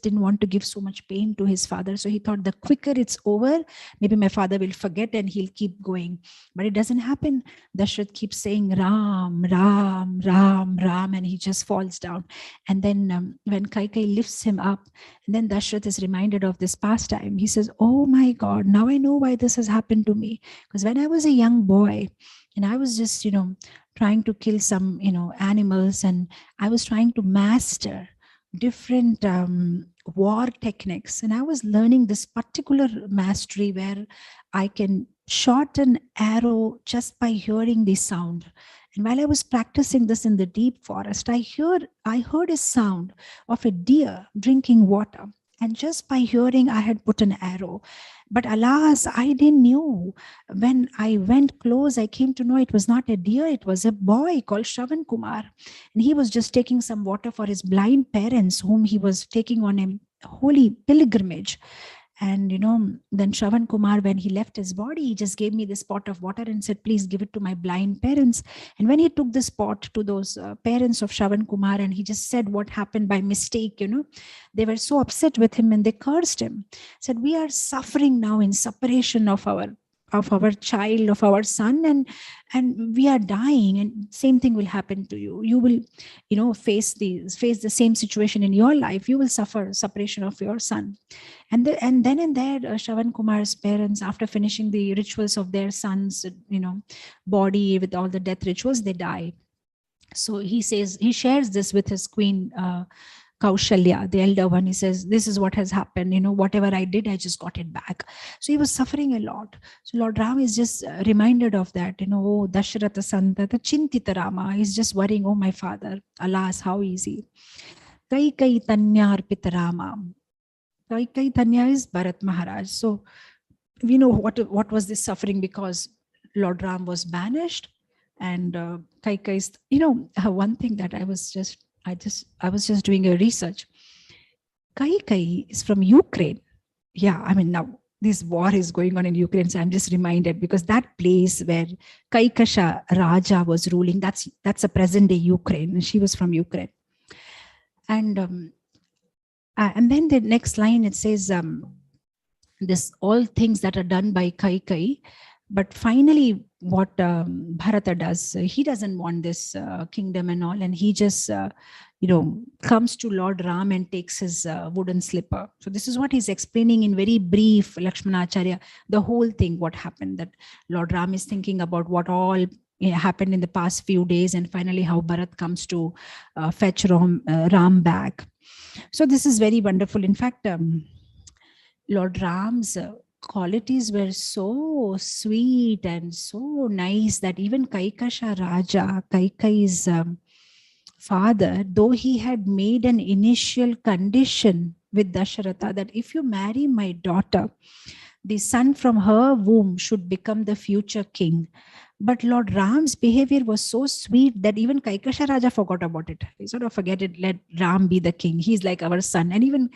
didn't want to give so much pain to his father. So he thought, the quicker it's over, maybe my father will forget and he'll keep going. But it doesn't happen. Dashrath keeps saying Ram, Ram, Ram, Ram, and he just falls down. And then when Kaikeyi lifts him up, and then Dashrath is reminded of this pastime. He says, oh my God, now I know why this has happened to me. Because when I was a young boy, and I was just, trying to kill some, animals, and I was trying to master different war techniques. And I was learning this particular mastery where I can shot an arrow just by hearing the sound. And while I was practicing this in the deep forest, I heard a sound of a deer drinking water. And just by hearing, I had put an arrow. But alas, I didn't know. When I went close, I came to know it was not a deer. It was a boy called Shravan Kumar. And he was just taking some water for his blind parents, whom he was taking on a holy pilgrimage. And, then Shravan Kumar, when he left his body, he just gave me this pot of water and said, please give it to my blind parents. And when he took this pot to those parents of Shravan Kumar, and he just said what happened by mistake, they were so upset with him and they cursed him. Said, we are suffering now in separation of our child, of our son, and we are dying, and same thing will happen to you. You will, face the same situation in your life. You will suffer separation of your son. And then and there, Shravan Kumar's parents, after finishing the rituals of their son's, body with all the death rituals, they die. So he says, he shares this with his queen, Kaushalya, the elder one. He says, this is what has happened. Whatever I did, I just got it back. So he was suffering a lot. So Lord Ram is just reminded of that. Oh, Dasharatha Santata Chintita Rama. He's just worrying, oh, my father, alas, how easy. Kai Kai Tanya Arpita Rama. Kai Kai Tanya is Bharat Maharaj. So we know what was this suffering, because Lord Ram was banished, and Kaikeyi is, one thing that I was just doing a research. Kaikeyi is from Ukraine. Yeah, I mean, now this war is going on in Ukraine, so I'm just reminded, because that place where Kaikasha Raja was ruling, that's a present day Ukraine, and she was from Ukraine. And then the next line, it says, this all things that are done by Kaikeyi, but finally what Bharata does, he doesn't want this kingdom and all, and he just comes to Lord Ram and takes his wooden slipper. So this is what he's explaining in very brief, Lakshmanacharya, the whole thing, what happened, that Lord Ram is thinking about what all happened in the past few days, and finally how Bharat comes to fetch Ram back. So this is very wonderful. In fact, Lord Ram's qualities were so sweet and so nice that even Kaikasha Raja, Kaikeyi's father, though he had made an initial condition with Dasharatha that if you marry my daughter, the son from her womb should become the future king. But Lord Ram's behavior was so sweet that even Kaikasha Raja forgot about it. He sort of forget it, let Ram be the king. He's like our son. And even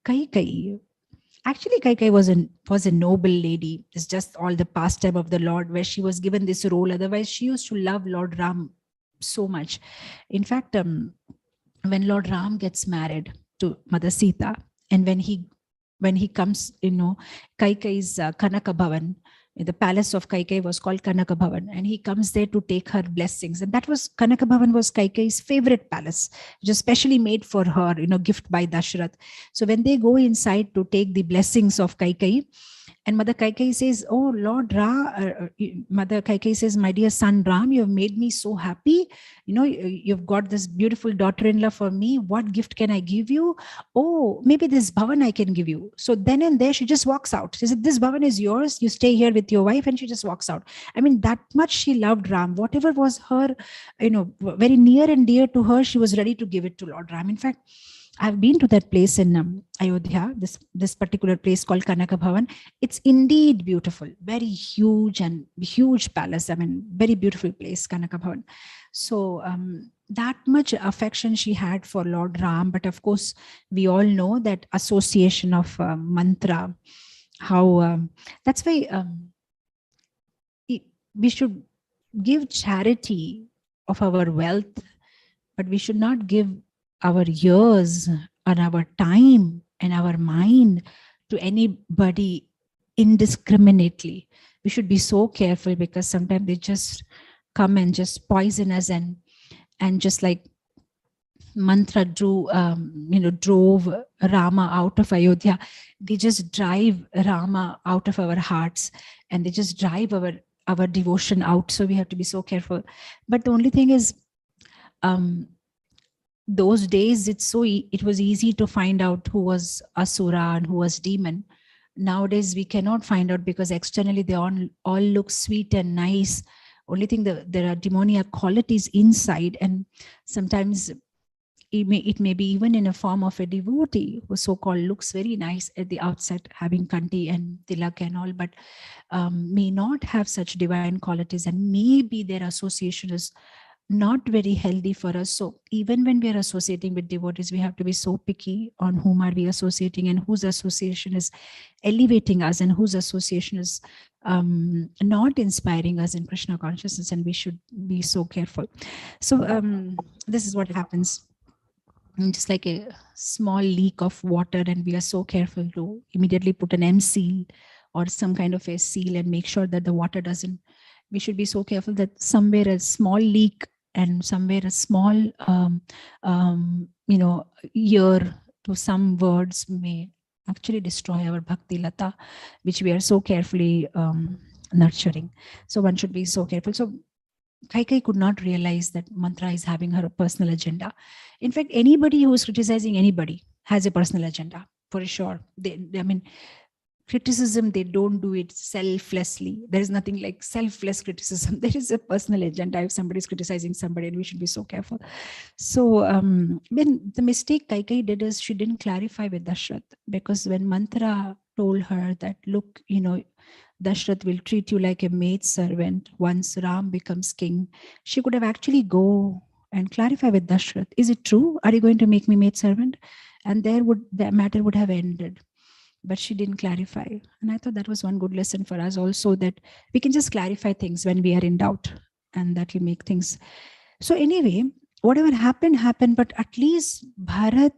Kaikeyi, actually, Kaikeyi was a noble lady. It's just all the pastime of the Lord where she was given this role. Otherwise, she used to love Lord Ram so much. In fact, when Lord Ram gets married to Mother Sita, and when he comes, Kaikeyi's Kanaka Bhavan, the palace of Kaikeyi was called Kanaka Bhavan, and he comes there to take her blessings. And that was, Kanaka Bhavan was Kaikeyi's favorite palace, which was specially made for her, gift by Dashrath. So when they go inside to take the blessings of Kaikeyi, and Mother Kaikeyi says, oh Lord Mother Kaikeyi says, my dear son Ram, you have made me so happy. You've got this beautiful daughter-in-law for me. What gift can I give you? Oh, maybe this bhavan I can give you. So then and there she just walks out. She said, this bhavan is yours. You stay here with your wife. And she just walks out. I mean, that much she loved Ram. Whatever was her, very near and dear to her, she was ready to give it to Lord Ram. In fact, I've been to that place in Ayodhya, this particular place called Kanaka Bhavan. It's indeed beautiful, very huge palace. I mean, very beautiful place, Kanaka Bhavan. So that much affection she had for Lord Ram. But of course, we all know that association of mantra, how that's why we should give charity of our wealth, but we should not give our years and our time and our mind to anybody indiscriminately. We should be so careful, because sometimes they just come and just poison us, and just like mantra drove Rama out of Ayodhya, they just drive Rama out of our hearts, and they just drive our devotion out. So we have to be so careful. But the only thing is, those days it was easy to find out who was asura and who was demon. Nowadays we cannot find out, because externally they all look sweet and nice. Only thing, there are demoniac qualities inside, and sometimes it may be even in a form of a devotee who so-called looks very nice at the outset, having kanti and tilak and all, but may not have such divine qualities, and maybe their association is not very healthy for us. So even when we are associating with devotees, we have to be so picky on whom are we associating, and whose association is elevating us, and whose association is not inspiring us in Krishna consciousness, and we should be so careful. So this is what happens. Just like a small leak of water, and we are so careful to immediately put an M seal or some kind of a seal and make sure that the water doesn't. We should be so careful that somewhere a small leak and somewhere a small ear to some words may actually destroy our bhakti lata, which we are so carefully nurturing. So one should be so careful. So Kaikai could not realize that Mantra is having her personal agenda. In fact, anybody who is criticizing anybody has a personal agenda, for sure. I mean, criticism, they don't do it selflessly. There is nothing like selfless criticism. There is a personal agenda if somebody is criticizing somebody, and we should be so careful. So when the mistake Kaikai did is she didn't clarify with Dashrath, because when Mantra told her that, look, Dashrath will treat you like a maid servant once Ram becomes king, she could have actually go and clarify with Dashrath, is it true? Are you going to make me maid servant? And that matter would have ended. But she didn't clarify. And I thought that was one good lesson for us also, that we can just clarify things when we are in doubt, and that will make things. So anyway, whatever happened, but at least Bharat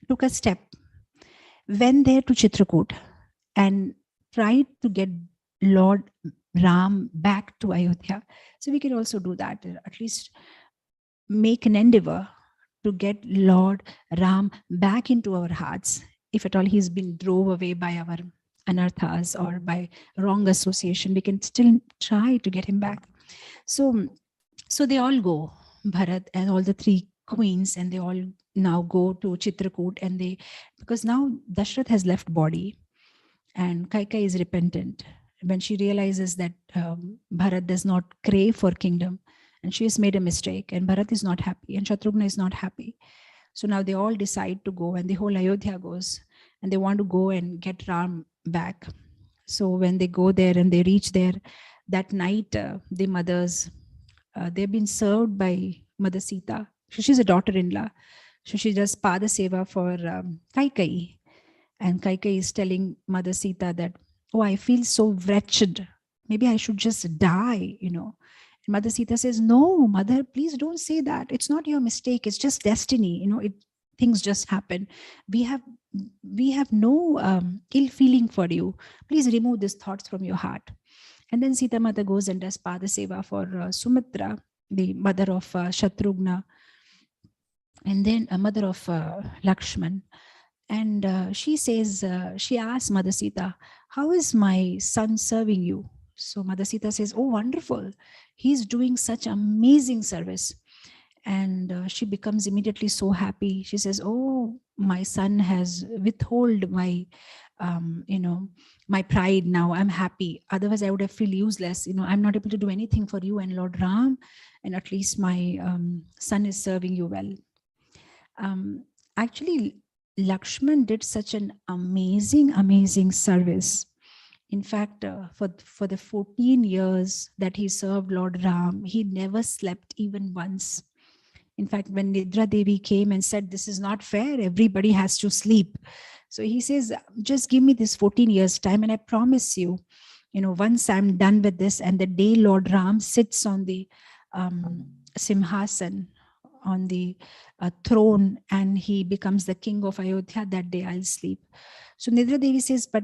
took a step, went there to Chitrakoot and tried to get Lord Ram back to Ayodhya. So we can also do that, at least make an endeavor to get Lord Ram back into our hearts. If at all he's been drove away by our anarthas or by wrong association, we can still try to get him back. So they all go, Bharat and all the three queens, and they all now go to Chitrakoot, and because now Dashrath has left body and Kaikai is repentant. When she realizes that Bharat does not crave for kingdom, and she has made a mistake, and Bharat is not happy, and Shatrugna is not happy. So now they all decide to go, and the whole Ayodhya goes, and they want to go and get Ram back. So when they go there and they reach there, that night, the mothers, they've been served by Mother Sita. So she's a daughter-in-law. So she does Pada Seva for Kaikai. And Kaikai is telling Mother Sita that, oh, I feel so wretched. Maybe I should just die, And Mother Sita says, no, mother, please don't say that. It's not your mistake. It's just destiny. Things just happen. We have no ill feeling for you. Please remove these thoughts from your heart. And then Sita Mata goes and does Pada Seva for Sumitra, the mother of Shatrugna, and then a mother of Lakshman. And she says, she asks Mother Sita, how is my son serving you? So Mother Sita says, oh, wonderful. He's doing such amazing service. And she becomes immediately so happy. She says, oh, my son has withheld my, my pride now. I'm happy. Otherwise, I would have feel useless. I'm not able to do anything for you and Lord Ram. And at least my son is serving you well. Actually, Lakshman did such an amazing service. In fact, for the 14 years that he served Lord Ram, he never slept even once. In fact, when Nidra Devi came and said, this is not fair, everybody has to sleep. So he says, just give me this 14 years time, and I promise you, once I'm done with this, and the day Lord Ram sits on the Simhasan, on the throne, and he becomes the king of Ayodhya, that day I'll sleep. So Nidra Devi says, but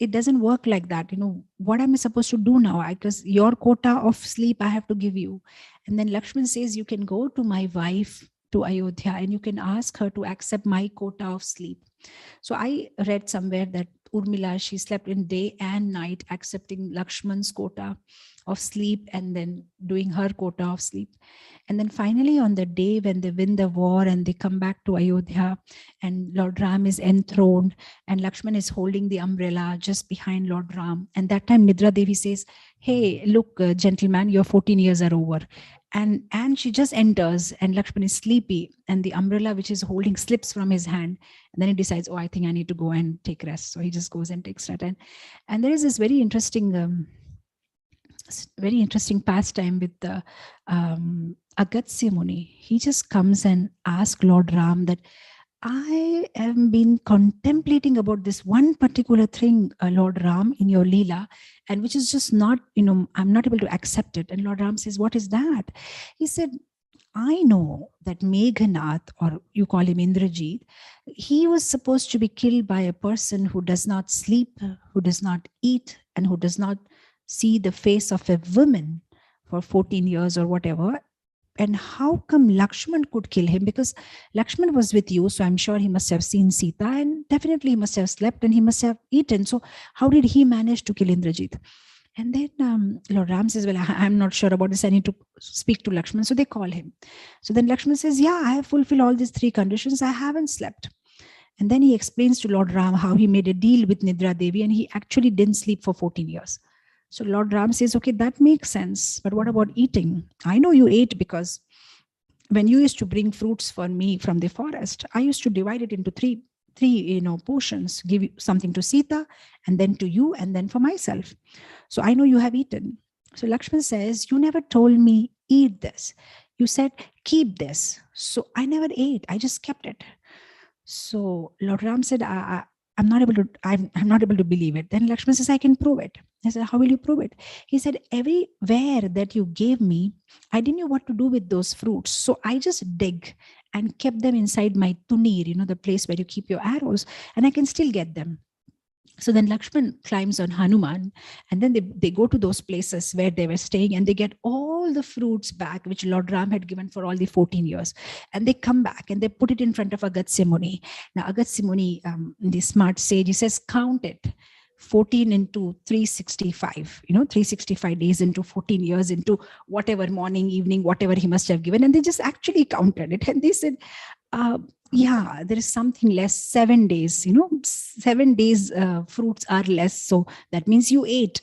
it doesn't work like that. What am I supposed to do now? Because your quota of sleep I have to give you. And then Lakshman says, you can go to my wife to Ayodhya and you can ask her to accept my quota of sleep. So I read somewhere that Urmila, she slept in day and night, accepting Lakshman's quota of sleep and then doing her quota of sleep. And then finally on the day when they win the war and they come back to Ayodhya and Lord Ram is enthroned and Lakshman is holding the umbrella just behind Lord Ram. And that time Nidra Devi says, hey, look, gentleman, your 14 years are over. And she just enters and Lakshman is sleepy and the umbrella which is holding slips from his hand. And then he decides, oh, I think I need to go and take rest. So he just goes and takes rest. And there is this very interesting pastime with the Agastya Muni. He just comes and asks Lord Ram that I have been contemplating about this one particular thing, Lord Ram, in your Leela, and which is just not, I'm not able to accept it. And Lord Ram says, what is that? He said, I know that Meghanath, or you call him Indrajit, he was supposed to be killed by a person who does not sleep, who does not eat, and who does not see the face of a woman for 14 years or whatever. And how come Lakshman could kill him? Because Lakshman was with you, so I'm sure he must have seen Sita and definitely he must have slept and he must have eaten. So how did he manage to kill Indrajit? And then Lord Ram says, well, I'm not sure about this. I need to speak to Lakshman. So they call him. So then Lakshman says, yeah, I have fulfilled all these 3 conditions. I haven't slept. And then he explains to Lord Ram how he made a deal with Nidra Devi and he actually didn't sleep for 14 years. So Lord Ram says, okay, that makes sense. But what about eating? I know you ate because when you used to bring fruits for me from the forest, I used to divide it into three portions, give something to Sita and then to you and then for myself. So I know you have eaten. So Lakshman says, you never told me eat this. You said keep this. So I never ate. I just kept it. So Lord Ram said, I'm not able to believe it. Then Lakshman says, I can prove it. I said, how will you prove it? He said, everywhere that you gave me, I didn't know what to do with those fruits. So I just dig and kept them inside my tunir, the place where you keep your arrows, and I can still get them. So then Lakshman climbs on Hanuman, and then they go to those places where they were staying, and they get all the fruits back, which Lord Ram had given for all the 14 years. And they come back and they put it in front of Agastya Muni. Now, Agastya Muni, the smart sage, he says, count it. 14 into 365, 365 days into 14 years into whatever morning, evening, whatever he must have given. And they just actually counted it. And they said, yeah, there is something less, 7 days, 7 days fruits are less. So that means you ate.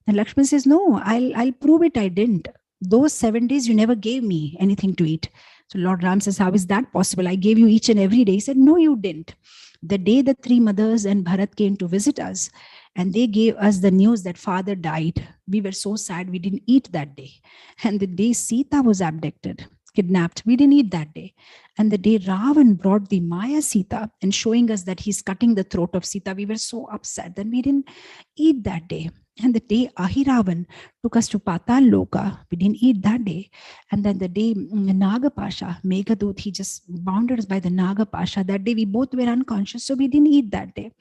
And Lakshman says, no, I'll prove it. I didn't. Those 7 days, you never gave me anything to eat. So Lord Ram says, how is that possible? I gave you each and every day. He said, no, you didn't. The day the 3 mothers and Bharat came to visit us, and they gave us the news that father died, we were so sad we didn't eat that day. And the day Sita was kidnapped, we didn't eat that day. And the day Ravan brought the Maya Sita and showing us that he's cutting the throat of Sita, we were so upset that we didn't eat that day. And the day Ahiravan took us to Patal Loka, we didn't eat that day. And then the day Nagapasha, Meghadoot, he just bounded us by the Nagapasha. That day we both were unconscious, so we didn't eat that day.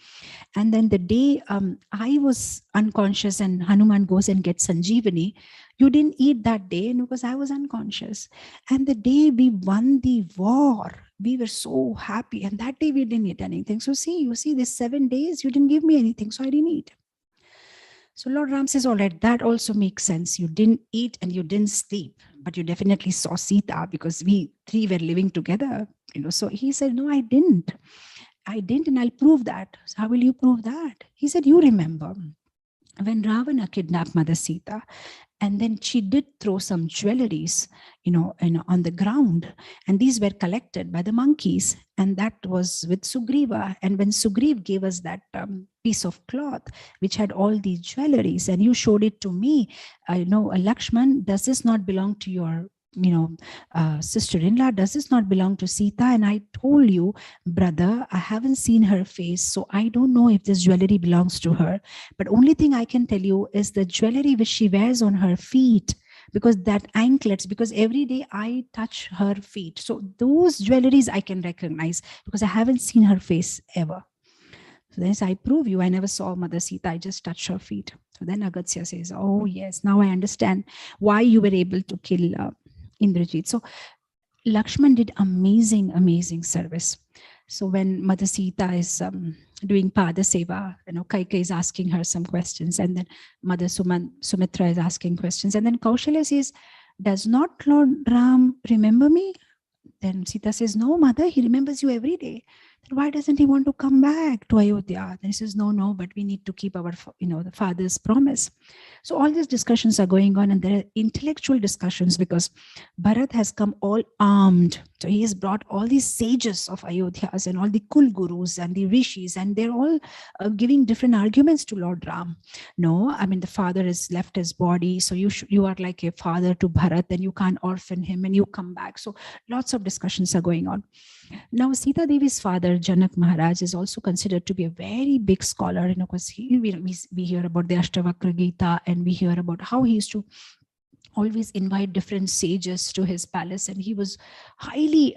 And then the day I was unconscious and Hanuman goes and gets Sanjeevani, you didn't eat that day because I was unconscious. And the day we won the war, we were so happy. And that day we didn't eat anything. So you see, these 7 days, you didn't give me anything, so I didn't eat. So Lord Ram says, all right, that also makes sense. You didn't eat and you didn't sleep, but you definitely saw Sita because we 3 were living together. So he said, no, I didn't, and I'll prove that. So how will you prove that? He said, you remember when Ravana kidnapped Mother Sita, and then she did throw some jewelries, on the ground, and these were collected by the monkeys, and that was with Sugriva. And when Sugriv gave us that piece of cloth which had all these jewelries, and you showed it to me, Lakshman, does this not belong to your sister-in-law? Does this not belong to Sita? And I told you, brother, I haven't seen her face, so I don't know if this jewelry belongs to her. But only thing I can tell you is the jewelry which she wears on her feet, because that anklets, because every day I touch her feet. So those jewelries I can recognize because I haven't seen her face ever. So then I prove you, I never saw Mother Sita, I just touched her feet. So then Agastya says, oh yes, now I understand why you were able to kill Indrajit. So Lakshman did amazing service. So when Mother Sita is doing Pada Seva, Kaika is asking her some questions, and then Mother Sumitra is asking questions, and then Kaushalya says, does not Lord Ram remember me? Then Sita says, no, Mother, he remembers you every day. Then why doesn't he want to come back to Ayodhya? Then he says, no, but we need to keep our, the father's promise. So all these discussions are going on, and there are intellectual discussions because Bharat has come all armed. So he has brought all these sages of Ayodhyas and all the Kul Gurus and the Rishis, and they're all giving different arguments to Lord Ram. No, I mean, the father has left his body, so you are like a father to Bharat, and you can't orphan him, and you come back. So lots of discussions are going on. Now, Sita Devi's father, Janak Maharaj, is also considered to be a very big scholar, because we hear about the Ashtavakra Gita, and we hear about how he used to always invite different sages to his palace, and he was highly,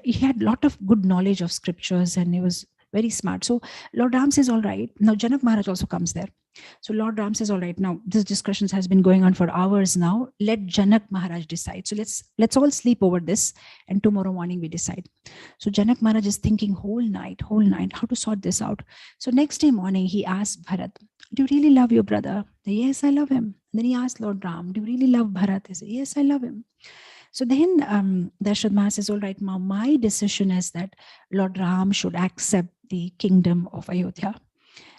he had a lot of good knowledge of scriptures, and he was very smart. So Lord Ram says, all right, now Janak Maharaj also comes there. So Lord Ram says, all right, now this discussion has been going on for hours now. Let Janak Maharaj decide. So let's all sleep over this, and tomorrow morning we decide. So Janak Maharaj is thinking whole night, how to sort this out. So next day morning, he asked Bharat, do you really love your brother? Yes, I love him. Then he asked Lord Ram, do you really love Bharat? He said, yes, I love him. So then Dasharatha Maharaj says, all right, now my decision is that Lord Ram should accept the kingdom of Ayodhya.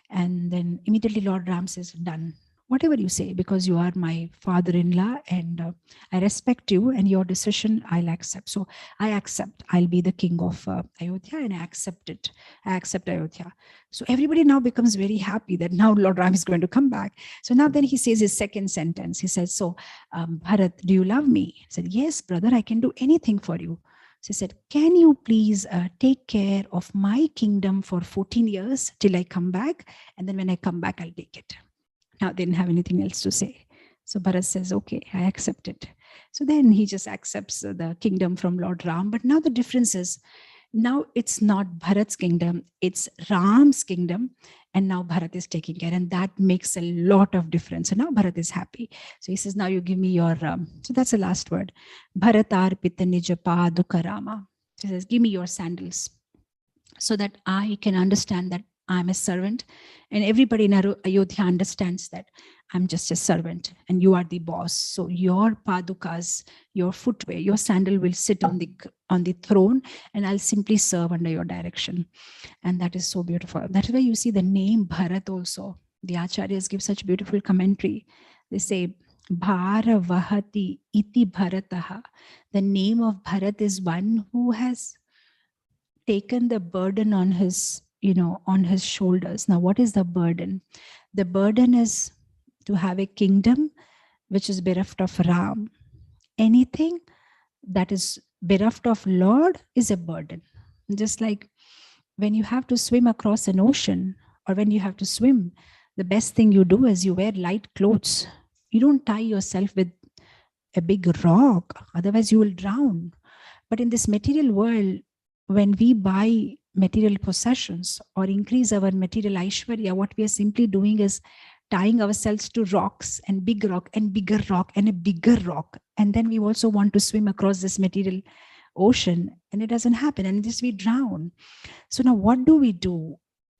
And then immediately Lord Ram says, done. Whatever you say, because you are my father-in-law and I respect you and your decision I'll accept. So I accept. I'll be the king of Ayodhya and I accept it. I accept Ayodhya. So everybody now becomes very happy that now Lord Ram is going to come back. So now then he says his second sentence. He says, so Bharat, do you love me? He said, yes, brother, I can do anything for you. So he said, can you please take care of my kingdom for 14 years till I come back? And then when I come back, I'll take it. Now they didn't have anything else to say. So Bharat says, okay, I accept it. So then he just accepts the kingdom from Lord Ram. But now the difference is, now it's not Bharat's kingdom, it's Ram's kingdom. And now Bharat is taking care. And that makes a lot of difference. So now Bharat is happy. So he says, now you give me your, so that's the last word. Bharatar pita nija paduka Rama. He says, give me your sandals so that I can understand that I'm a servant. And everybody in Ayodhya understands that I'm just a servant and you are the boss. So your padukas, your footwear, your sandal will sit on the throne and I'll simply serve under your direction. And that is so beautiful. That is why you see the name Bharat also. The Acharyas give such beautiful commentary. They say, Bhara Vahati iti Bharataha. The name of Bharat is one who has taken the burden on his, on his shoulders. Now, what is the burden? The burden is to have a kingdom which is bereft of Ram. Anything that is bereft of Lord is a burden. Just like when you have to swim across an ocean or when you have to swim, the best thing you do is you wear light clothes. You don't tie yourself with a big rock, otherwise you will drown. But in this material world, when we buy material possessions or increase our material aishwarya, what we are simply doing is tying ourselves to rocks and big rock and bigger rock and a bigger rock. And then we also want to swim across this material ocean and it doesn't happen. And this we drown. So now what do?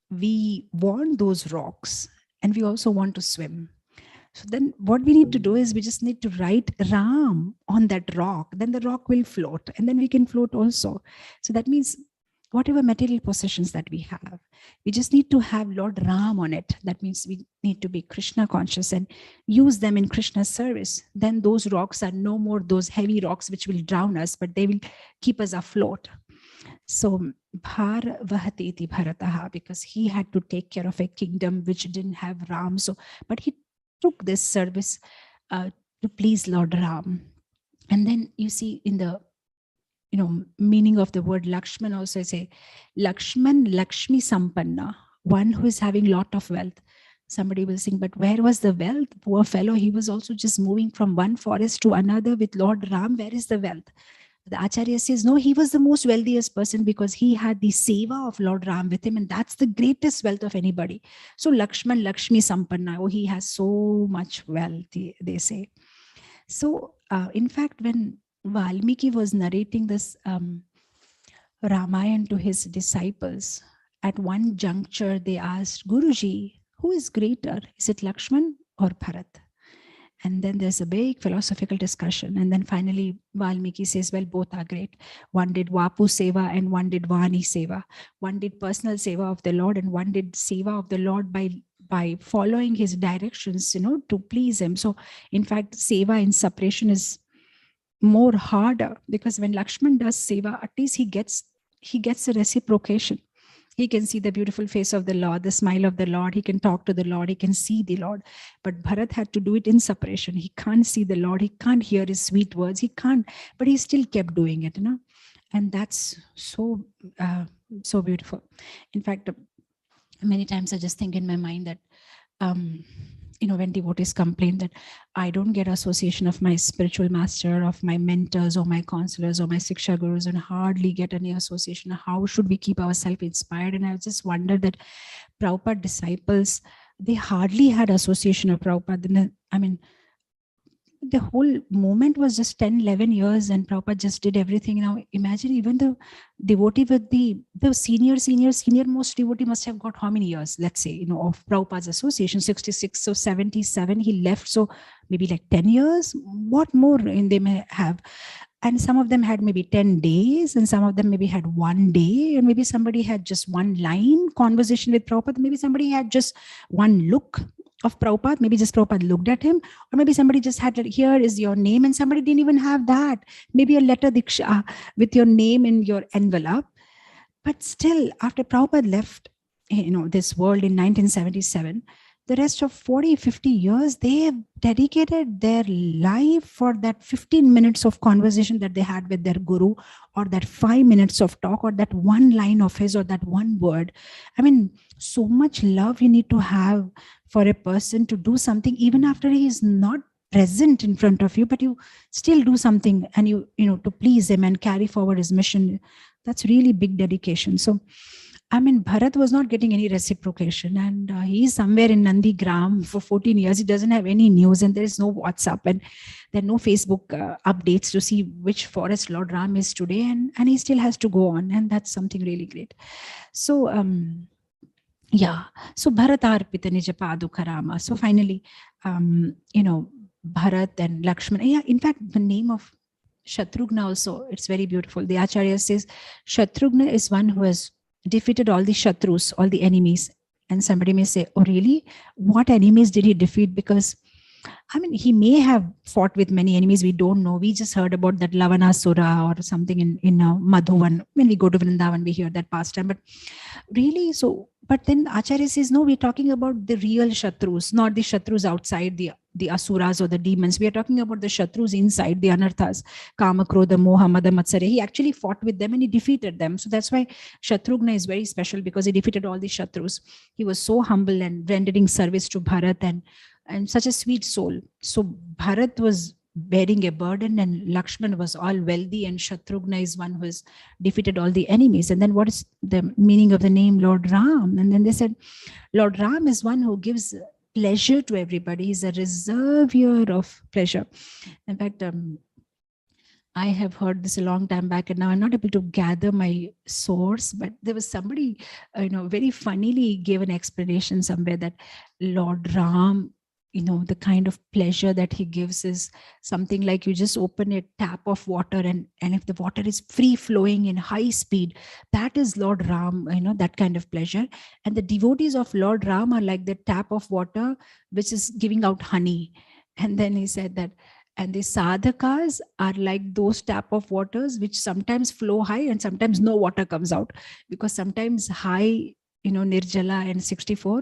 We want those rocks and we also want to swim. So then what we need to do is we just need to write Ram on that rock. Then the rock will float and then we can float also. So that means whatever material possessions that we have, we just need to have Lord Ram on it. That means we need to be Krishna conscious and use them in Krishna's service. Then those rocks are no more those heavy rocks which will drown us, but they will keep us afloat. So Bhar Vahateti Bharataha, because he had to take care of a kingdom which didn't have Ram. So, but he took this service to please Lord Ram. And then you see in the meaning of the word Lakshman also, I say Lakshman Lakshmi Sampanna, one who is having lot of wealth. Somebody will sing, but where was the wealth? Poor fellow, he was also just moving from one forest to another with Lord Ram. Where is the wealth? The Acharya says, no, he was the most wealthiest person because he had the seva of Lord Ram with him, and that's the greatest wealth of anybody. So Lakshman Lakshmi Sampanna, oh, he has so much wealth, they say. So in fact, when Valmiki was narrating this Ramayana to his disciples, at one juncture they asked, Guruji, who is greater? Is it Lakshman or Bharat? And then there's a big philosophical discussion. And then finally, Valmiki says, well, both are great. One did Vapu Seva and one did Vani Seva. One did personal Seva of the Lord and one did Seva of the Lord by following his directions, to please him. So in fact, Seva in separation is more harder because when Lakshman does Seva, at least he gets a reciprocation. He can see the beautiful face of the Lord, the smile of the Lord. He can talk to the Lord. He can see the Lord. But Bharat had to do it in separation. He can't see the Lord. He can't hear his sweet words. He can't, but he still kept doing it, And that's so beautiful. In fact, many times I just think in my mind that, when devotees complain that I don't get association of my spiritual master, of my mentors or my counselors or my Siksha gurus, and hardly get any association, how should we keep ourselves inspired? And I just wonder that Prabhupada disciples, they hardly had association of Prabhupada. I mean, the whole movement was just 10, 11 years and Prabhupada just did everything. Now imagine even the devotee with the senior most devotee must have got how many years, let's say, of Prabhupada's association, 66, so 77 he left, so maybe like 10 years, what more in they may have. And some of them had maybe 10 days, and some of them maybe had 1 day, and maybe somebody had just one line conversation with Prabhupada, maybe somebody had just one look of Prabhupada, maybe just Prabhupada looked at him, or maybe somebody just had, here is your name, and somebody didn't even have that, maybe a letter diksha with your name in your envelope. But still, after Prabhupada left, this world in 1977, the rest of 40, 50 years, they have dedicated their life for that 15 minutes of conversation that they had with their guru, or that 5 minutes of talk, or that one line of his, or that one word. I mean, so much love you need to have for a person to do something, even after he is not present in front of you, but you still do something, and you to please him and carry forward his mission. That's really big dedication. So I mean, Bharat was not getting any reciprocation, and he's somewhere in Nandigram for 14 years. He doesn't have any news, and there is no WhatsApp, and there are no Facebook updates to see which forest Lord Ram is today, and he still has to go on, and that's something really great. So yeah, so Bharatarpita Nija Paduka Rama. So finally, Bharat and Lakshmana. Yeah, in fact, the name of Shatrughna also, it's very beautiful. The Acharya says Shatrughna is one who has defeated all the Shatrus, all the enemies. And somebody may say, oh really? What enemies did he defeat? Because I mean, he may have fought with many enemies. We don't know. We just heard about that Lavanasura or something in Madhuvan. When we go to Vrindavan, we hear that pastime. But really, so, but then Acharya says, no, we're talking about the real Shatrus, not the Shatrus outside, the Asuras or the demons. We are talking about the Shatrus inside, the Anarthas, Kama, Krodha, Moha, Mada, Matsarya. He actually fought with them and he defeated them. So that's why Shatrughna is very special, because he defeated all the Shatrus. He was so humble and rendering service to Bharat, and such a sweet soul. So Bharat was bearing a burden, and Lakshman was all wealthy, and Shatrughna is one who has defeated all the enemies. And then what is the meaning of the name Lord Ram? And then they said, Lord Ram is one who gives pleasure to everybody. He's a reservoir of pleasure. In fact, I have heard this a long time back, and now I'm not able to gather my source, but there was somebody, very funnily gave an explanation somewhere that Lord Ram, the kind of pleasure that he gives is something like you just open a tap of water, and if the water is free flowing in high speed, that is Lord Ram, that kind of pleasure. And the devotees of Lord Ram are like the tap of water, which is giving out honey. And then he said that, and the sadhakas are like those tap of waters, which sometimes flow high and sometimes no water comes out, because sometimes high, Nirjala and 64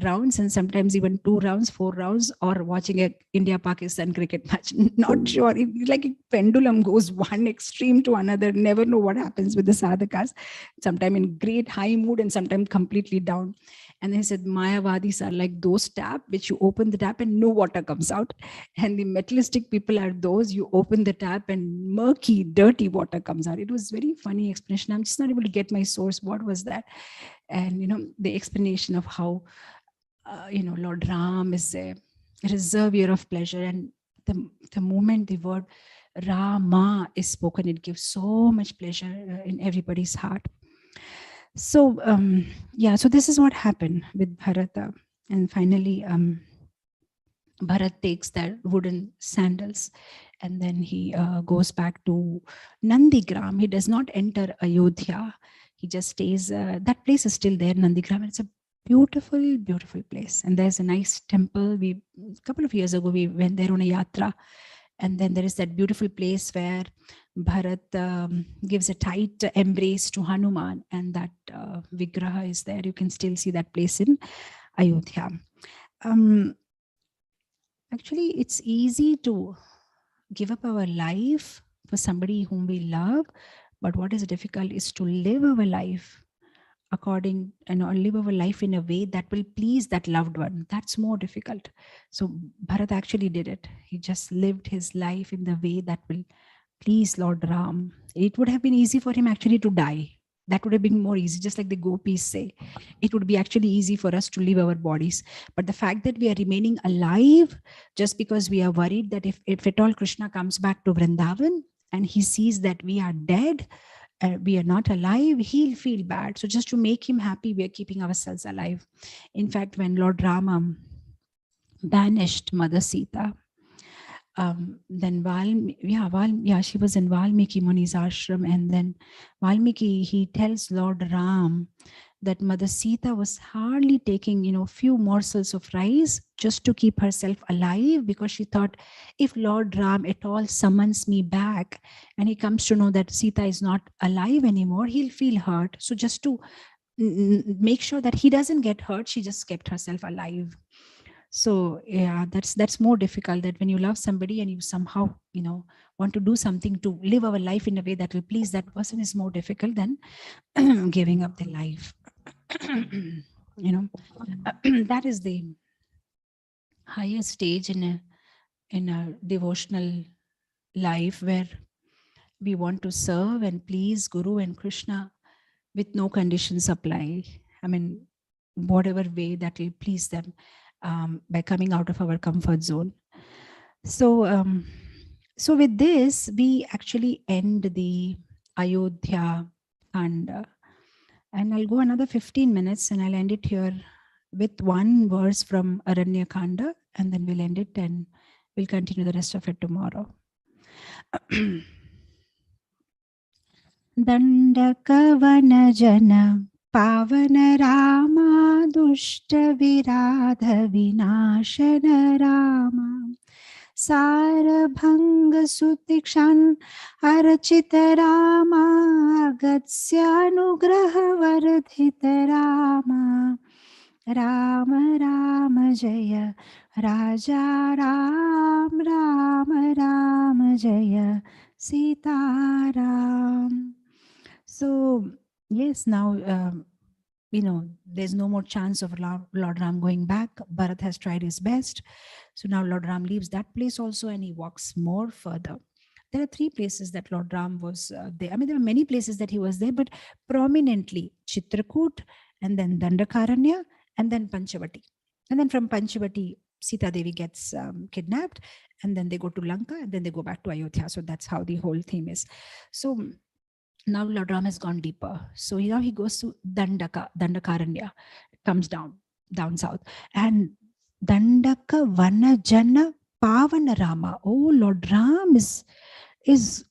rounds, and sometimes even 2 rounds, 4 rounds, or watching a India-Pakistan cricket match. Not sure. Like a pendulum goes one extreme to another. Never know what happens with the sadhakas. Sometimes in great high mood and sometimes completely down. And then he said, Mayavadis are like those tap, which you open the tap and no water comes out. And the materialistic people are those, you open the tap and murky, dirty water comes out. It was very funny explanation. I'm just not able to get my source. What was that? And, the explanation of how, Lord Ram is a reservoir of pleasure. And the moment the word Rama is spoken, it gives so much pleasure in everybody's heart. So, so this is what happened with Bharata. And finally, Bharat takes their wooden sandals, and then he goes back to Nandigram. He does not enter Ayodhya. He just stays, that place is still there, Nandigram. It's a beautiful, beautiful place. And there's a nice temple. A couple of years ago, we went there on a yatra. And then there is that beautiful place where Bharat gives a tight embrace to Hanuman, and that Vigraha is there. You can still see that place in Ayodhya. Actually, it's easy to give up our life for somebody whom we love, but what is difficult is to live our life according, live our life in a way that will please that loved one. That's more difficult. So Bharat actually did it. He just lived his life in the way that will please Lord Ram. It would have been easy for him actually to die. That would have been more easy, just like the gopis say. It would be actually easy for us to leave our bodies. But the fact that we are remaining alive, just because we are worried that if at all Krishna comes back to Vrindavan and he sees that we are dead, we are not alive, he'll feel bad. So just to make him happy, we are keeping ourselves alive. In fact, when Lord Rama banished Mother Sita, then she was in Valmiki Muni's ashram, and then Valmiki, he tells Lord Ram that Mother Sita was hardly taking, few morsels of rice just to keep herself alive, because she thought, if Lord Ram at all summons me back and he comes to know that Sita is not alive anymore, he'll feel hurt. So just to make sure that he doesn't get hurt, she just kept herself alive. So yeah, that's more difficult, that when you love somebody and you somehow want to do something to live our life in a way that will please that person, is more difficult than giving up their life. That is the highest stage in a devotional life, where we want to serve and please Guru and Krishna with no conditions apply. I mean, whatever way that will please them, by coming out of our comfort zone. So, so with this, we actually end the Ayodhya Kanda. And I'll go another 15 minutes and I'll end it here with one verse from Aranya Kanda, and then we'll end it and we'll continue the rest of it tomorrow. Dandakavana jana pavana Rama dushta viradha vinashana Rama Sarabhanga Sutikshan Arachita Rama Agatsya Anugraha Vardhita Rama Rama Rama Jaya Raja Ram Rama Rama Jaya Sita Ram. So yes, now there's no more chance of Lord Ram going back. Bharat has tried his best. So now Lord Ram leaves that place also and he walks more further. There are 3 places that Lord Ram was there. I mean, there were many places that he was there, but prominently Chitrakoot, and then Dandakaranya, and then Panchavati. And then from Panchavati, Sita Devi gets kidnapped, and then they go to Lanka, and then they go back to Ayodhya. So that's how the whole theme is. So now Lord Ram has gone deeper. So now he goes to Dandakaranya, comes down south. And Dandaka Vanajana Pavana Rama. Oh, Lord Ram is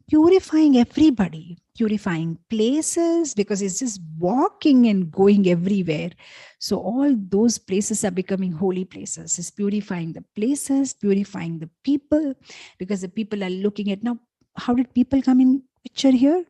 purifying everybody, purifying places, because he's just walking and going everywhere. So all those places are becoming holy places. He's purifying the places, purifying the people, because the people are looking at now. How did people come in picture here?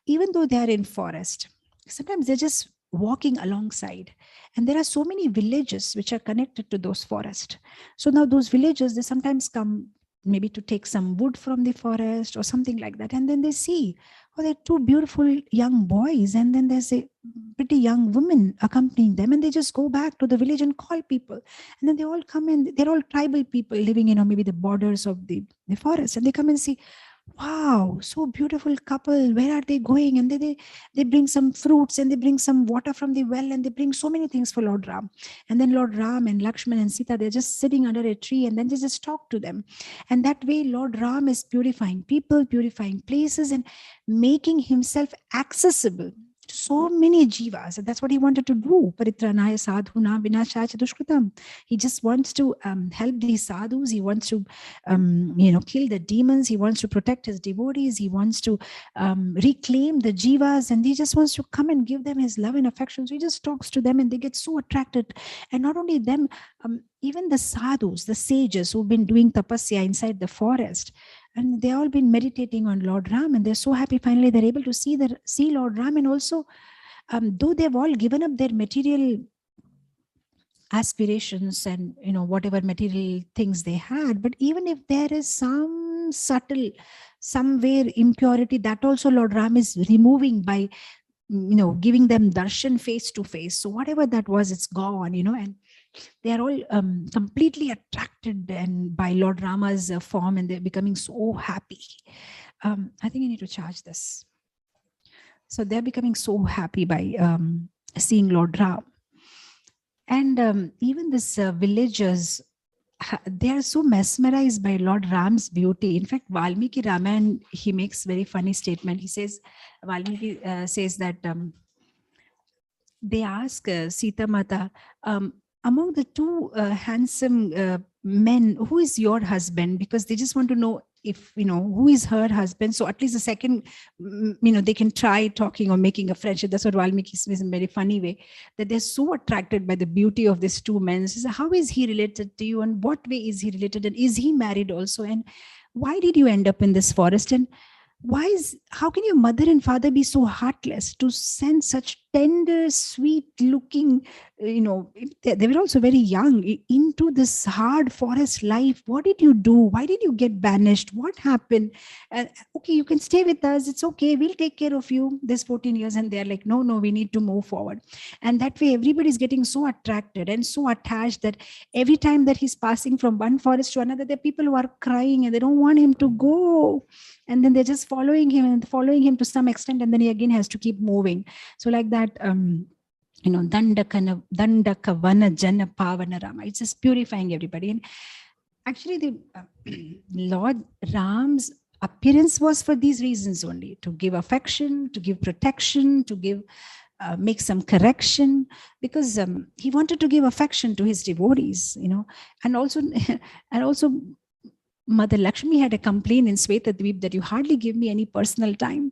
Even though they are in forest, sometimes they're just walking alongside, and there are so many villages which are connected to those forests. So now those villages, they sometimes come maybe to take some wood from the forest or something like that, and then they see, oh, there are 2 beautiful young boys, and then there's a pretty young woman accompanying them, and they just go back to the village and call people, and then they all come in. They're all tribal people living in maybe the borders of the forest, and they come and see, wow, so beautiful couple, where are they going? And they bring some fruits, and they bring some water from the well, and they bring so many things for Lord Ram. And then Lord Ram and Lakshman and Sita, they're just sitting under a tree, and then they just talk to them. And that way Lord Ram is purifying people, purifying places, and making himself accessible to so many jivas. And that's what he wanted to do. Paritranaya sadhuna vinashaya dushkritam. He just wants to help these sadhus. He wants to kill the demons. He wants to protect his devotees. He wants to reclaim the jivas, and he just wants to come and give them his love and affection. So he just talks to them, and they get so attracted. And not only them, even the sadhus, the sages who've been doing tapasya inside the forest, and they all been meditating on Lord Ram, and they're so happy finally they're able to see Lord Ram. And also, though they've all given up their material aspirations and whatever material things they had, but even if there is some subtle, somewhere impurity, that also Lord Ram is removing by giving them darshan face to face. So whatever that was, it's gone, and they are all completely attracted and by Lord Rama's form, and they're becoming so happy. I think I need to charge this. So they're becoming so happy by seeing Lord Ram. And even this villagers, they are so mesmerized by Lord Ram's beauty. In fact, Valmiki Raman, he makes very funny statement. He says, Valmiki says that they ask Sita Mata, among the two handsome men, who is your husband? Because they just want to know if, who is her husband. So at least the second, they can try talking or making a friendship. That's what Valmiki says in a very funny way, that they're so attracted by the beauty of these two men. So how is he related to you? And what way is he related? And is he married also? And why did you end up in this forest? And how can your mother and father be so heartless to send such tender, sweet looking, they were also very young, into this hard forest life? What did you do? Why did you get banished? What happened? Okay, you can stay with us, it's okay, we'll take care of you this 14 years. And they're like, no, we need to move forward. And that way everybody's getting so attracted and so attached that every time that he's passing from one forest to another, there are people who are crying and they don't want him to go. And then they're just following him to some extent, and then he again has to keep moving. So like that, Dandaka Vana Jana Pavana Rama, it's just purifying everybody. And actually the Lord Ram's appearance was for these reasons only: to give affection, to give protection, to give make some correction, because he wanted to give affection to his devotees, and also Mother Lakshmi had a complaint in Svetadweep that you hardly give me any personal time.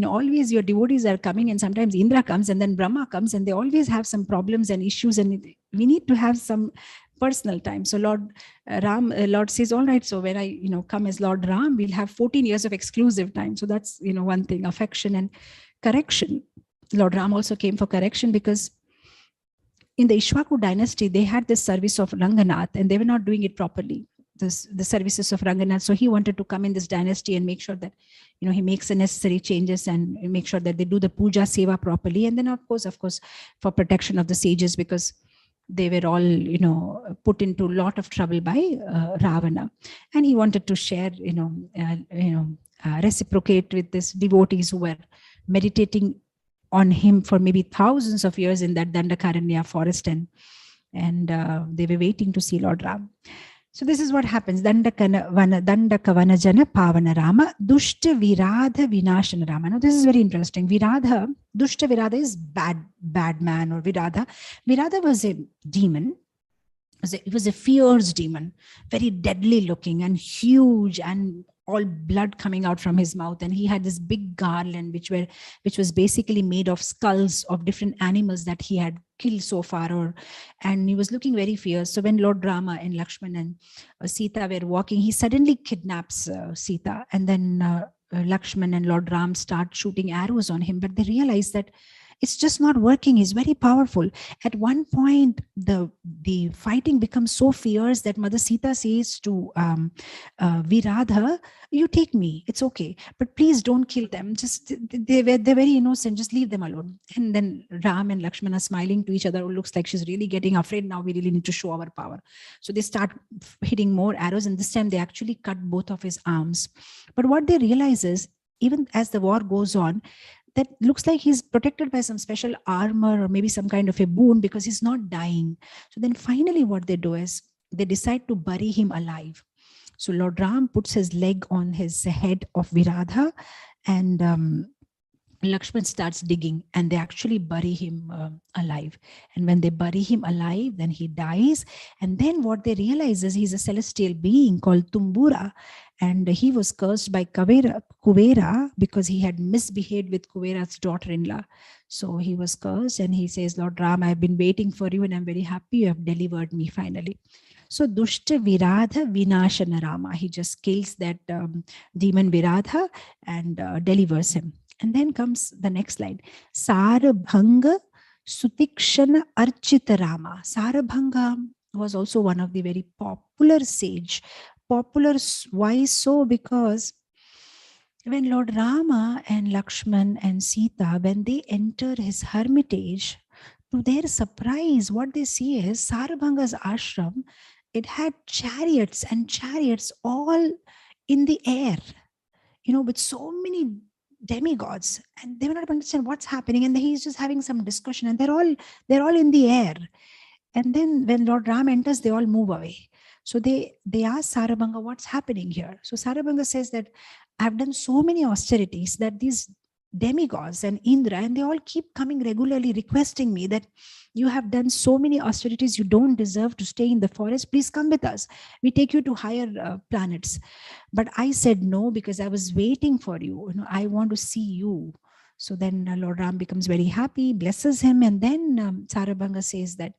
Always your devotees are coming, and sometimes Indra comes and then Brahma comes, and they always have some problems and issues, and we need to have some personal time. So Lord Lord says, all right, so when I come as Lord Ram, we'll have 14 years of exclusive time. So that's one thing, affection and correction. Lord Ram also came for correction because in the Ishwaku dynasty, they had this service of Ranganath and they were not doing it properly. The services of Ranganath. So he wanted to come in this dynasty and make sure that, he makes the necessary changes and make sure that they do the puja seva properly. And then of course, for protection of the sages, because they were all, put into a lot of trouble by Ravana. And he wanted to share, reciprocate with these devotees who were meditating on him for maybe thousands of years in that Dandakaranya forest, and they were waiting to see Lord Ram. So this is what happens. Dandaka Vanajana Pavana Rama, Dushta Viradha Vinashana Rama. Now this is very interesting. Viradha, Dushta Viradha is bad man, or Viradha. Viradha was a demon. It was a fierce demon, very deadly looking and huge, and all blood coming out from his mouth. And he had this big garland, which was basically made of skulls of different animals that he had killed so far, and he was looking very fierce. So when Lord Rama and Lakshman and Sita were walking, he suddenly kidnaps Sita, and then Lakshman and Lord Ram start shooting arrows on him, but they realize that it's just not working. He's very powerful. At one point, the fighting becomes so fierce that Mother Sita says to Viradha, you take me, it's okay, but please don't kill them. Just they're very innocent, just leave them alone. And then Ram and Lakshman are smiling to each other. It looks like she's really getting afraid now. We really need to show our power. So they start hitting more arrows, and this time they actually cut both of his arms. But what they realize is, even as the war goes on, that looks like he's protected by some special armor or maybe some kind of a boon, because he's not dying. So then finally what they do is they decide to bury him alive. So Lord Ram puts his leg on his head of Viradha, and Lakshman starts digging, and they actually bury him alive. And when they bury him alive, then he dies. And then what they realize is he's a celestial being called Tumbura, and he was cursed by Kuvera because he had misbehaved with Kuvera's daughter-in-law. So he was cursed, and he says, Lord Ram, I've been waiting for you, and I'm very happy you have delivered me finally. So Dushta Viradha Vinashana Rama, he just kills that demon Viradha and delivers him. And then comes the next line, Sarabhanga Sutikshana Archita Rama. Sarabhanga was also one of the very popular sage. Popular, why so? Because when Lord Rama and Lakshman and Sita, when they enter his hermitage, to their surprise, what they see is Sarabhanga's ashram, it had chariots and chariots all in the air, with so many demigods, and they will not understand what's happening. And he's just having some discussion, and they're all in the air. And then when Lord Ram enters, they all move away. So they ask Sarabhanga, what's happening here? So Sarabhanga says that I've done so many austerities that these demigods and Indra, and they all keep coming regularly requesting me that you have done so many austerities, you don't deserve to stay in the forest. Please come with us. We take you to higher planets. But I said no, because I was waiting for you. I want to see you. So then Lord Ram becomes very happy, blesses him, and then Sarabhanga says that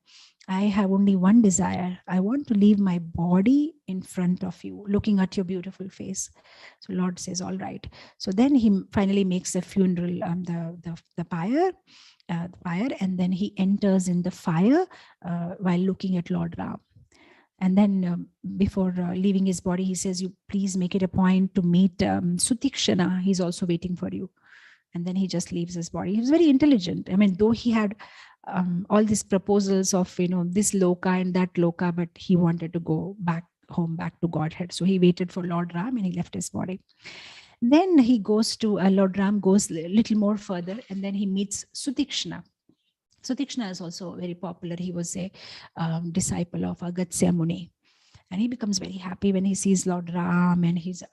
I have only one desire. I want to leave my body in front of you, looking at your beautiful face. So Lord says, all right. So then he finally makes the funeral, the pyre, and then he enters in the fire while looking at Lord Ram. And then before leaving his body, he says, you please make it a point to meet Sutikshana. He's also waiting for you. And then he just leaves his body. He was very intelligent. I mean, though he had all these proposals of, this loka and that loka, but he wanted to go back home, back to Godhead. So he waited for Lord Ram and he left his body. Then he goes to, Lord Ram goes a little more further, and then he meets Sutikshana. Sutikshana is also very popular. He was a disciple of Agastya Muni. And he becomes very happy when he sees Lord Ram, and he's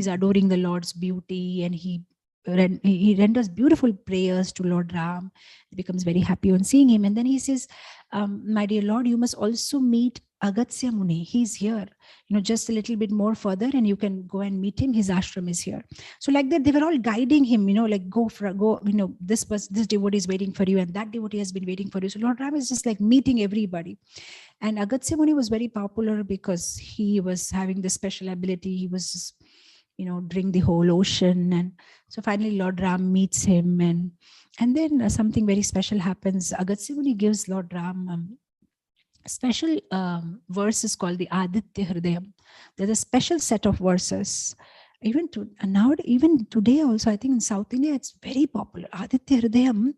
adoring the Lord's beauty, and he renders beautiful prayers to Lord Ram. He becomes very happy on seeing him. And then he says, my dear Lord, you must also meet Agastya Muni. He's here, just a little bit more further, and you can go and meet him. His ashram is here. So like that, they were all guiding him, like go, this devotee is waiting for you, and that devotee has been waiting for you. So Lord Ram is just like meeting everybody. And Agastya Muni was very popular because he was having this special ability. He was just, drink the whole ocean. And so finally Lord Ram meets him, and then something very special happens. Agastya Muni gives Lord Ram special verses called the Aditya Hridayam. There's a special set of verses. Even today also, I think in South India, it's very popular. Aditya Hridayam,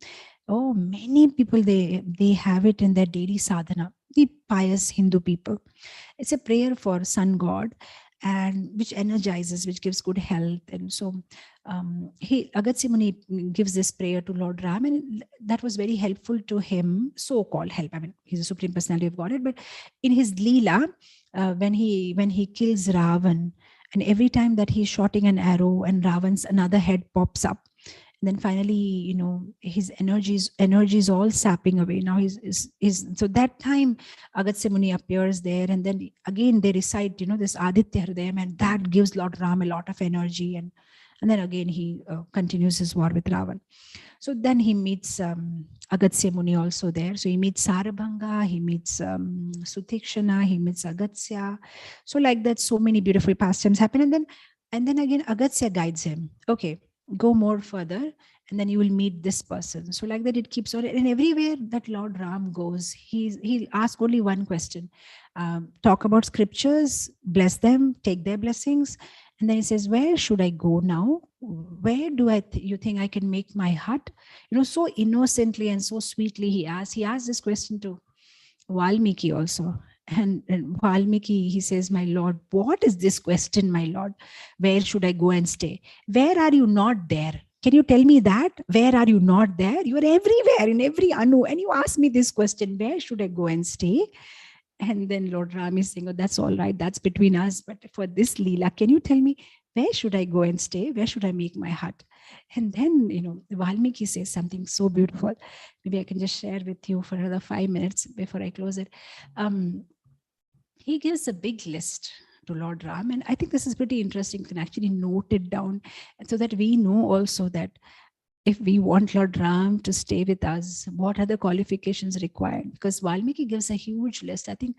many people, they have it in their daily sadhana, the pious Hindu people. It's a prayer for sun god, and which energizes, which gives good health. And so Agastya Muni gives this prayer to Lord Ram, and that was very helpful to him, so-called help. I mean, he's a supreme personality of Godhead, but in his Leela, when he kills Ravan, and every time that he's shooting an arrow and Ravan's another head pops up, and then finally, his energy is all sapping away. Now so that time Agastya Muni appears there, and then again they recite, this Aditya Hridayam, and that gives Lord Ram a lot of energy, and then again he continues his war with Ravan. So then he meets Agastya Muni also there. So he meets Sarabhanga, he meets Sutikshana, he meets Agastya. So like that, so many beautiful pastimes happen, and then again Agastya guides him. Okay, go more further, and then you will meet this person. So like that, it keeps on. And everywhere that Lord Ram goes, he'll ask only one question: talk about scriptures, bless them, take their blessings, and then he says, where should I go now? Where do you think I can make my hut? So innocently and so sweetly he asked this question to Valmiki also. And Valmiki, he says, my Lord, what is this question, my Lord? Where should I go and stay? Where are you not there? Can you tell me that? Where are you not there? You are everywhere, in every anu. And you ask me this question, where should I go and stay? And then Lord Ram is saying, oh, that's all right. That's between us. But for this Leela, can you tell me, where should I go and stay? Where should I make my hut? And then, Valmiki says something so beautiful. Maybe I can just share with you for another 5 minutes before I close it. He gives a big list to Lord Ram. And I think this is pretty interesting. You can actually note it down, and so that we know also that if we want Lord Ram to stay with us, what are the qualifications required? Because Valmiki gives a huge list, I think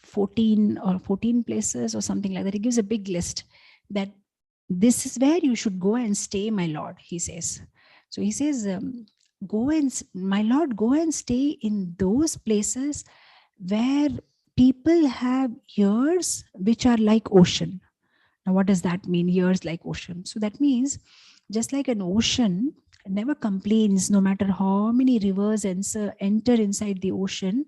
14 places or something like that. He gives a big list that this is where you should go and stay, my Lord, he says. So he says, my Lord, go and stay in those places where people have ears which are like ocean. Now, what does that mean? Ears like ocean. So that means just like an ocean never complains, no matter how many rivers enter inside the ocean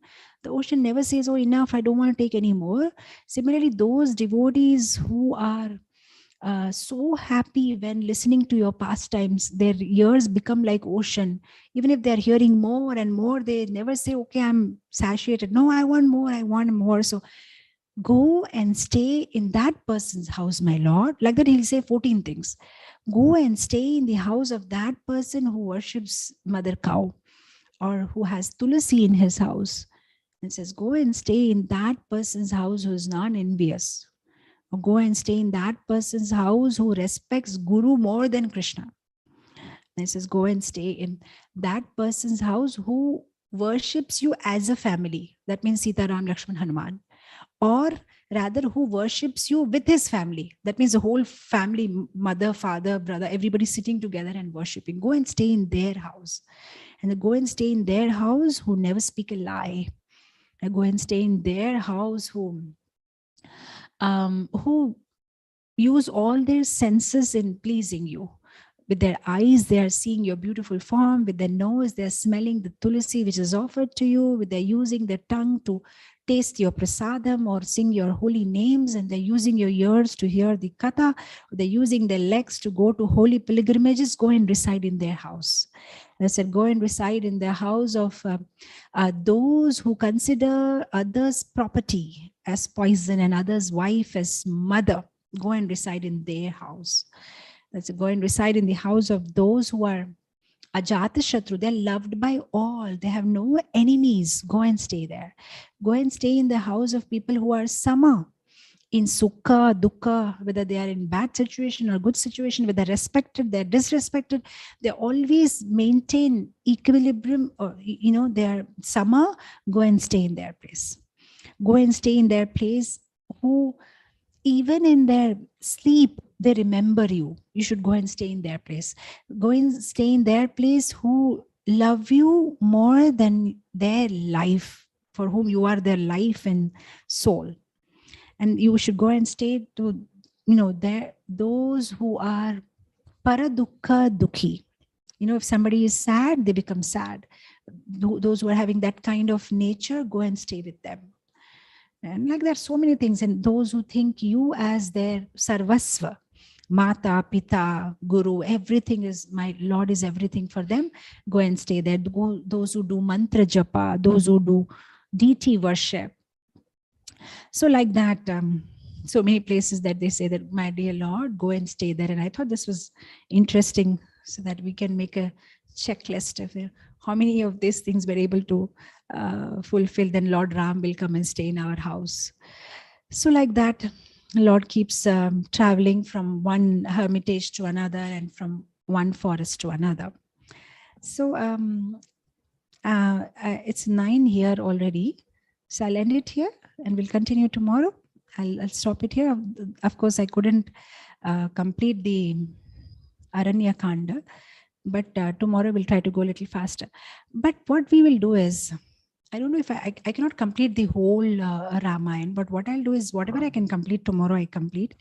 never says, oh, enough, I don't want to take any more. Similarly, those devotees who are so happy when listening to your pastimes. Their ears become like ocean. Even if they're hearing more and more, they never say, okay, I'm satiated. No, I want more, I want more. So go and stay in that person's house, my Lord. Like that, he'll say 14 things. Go and stay in the house of that person who worships Mother Cow or who has Tulasi in his house. And says, go and stay in that person's house who is non-envious. Or go and stay in that person's house who respects Guru more than Krishna. And it says, go and stay in that person's house who worships you as a family. That means Sita, Ram, Lakshman, Hanuman. Or rather, who worships you with his family. That means the whole family, mother, father, brother, everybody sitting together and worshiping. Go and stay in their house. And go and stay in their house who never speak a lie. And go and stay in their house who use all their senses in pleasing you. With their eyes, they are seeing your beautiful form. With their nose, they are smelling the tulsi which is offered to you. With their using their tongue to taste your prasadam or sing your holy names. And they're using your ears to hear the katha. They're using their legs to go to holy pilgrimages. Go and reside in their house. And I said, go and reside in the house of those who consider others' property as poison and others' wife as mother. Go and reside in their house. Let's go and reside in the house of those who are Ajata Shatru. They're loved by all. They have no enemies. Go and stay there. Go and stay in the house of people who are sama, in sukha, dukkha, whether they are in bad situation or good situation, whether they're respected, they're disrespected. They always maintain equilibrium, or, they are sama. Go and stay in their place. Go and stay in their place who, even in their sleep, they remember you. You should go and stay in their place. Go and stay in their place who love you more than their life, for whom you are their life and soul. And you should go and stay to, those who are paradukha dukhi. If somebody is sad, they become sad. Those who are having that kind of nature, go and stay with them. And like there's so many things. And those who think you as their sarvasva, Mata, Pita, Guru, everything is, my Lord is everything for them. Go and stay there. Those who do mantra japa, those who do deity worship. So like that, so many places that they say that, my dear Lord, go and stay there. And I thought this was interesting, so that we can make a checklist of how many of these things we're able to fulfill. Then Lord Ram will come and stay in our house. So like that, Lord keeps traveling from one hermitage to another and from one forest to another. So it's 9 here already. So I'll end it here and we'll continue tomorrow. I'll stop it here. Of course, I couldn't complete the Aranya Kanda, but tomorrow we'll try to go a little faster. But what we will do is, I don't know if I cannot complete the whole Ramayana, but what I'll do is whatever I can complete tomorrow, I complete.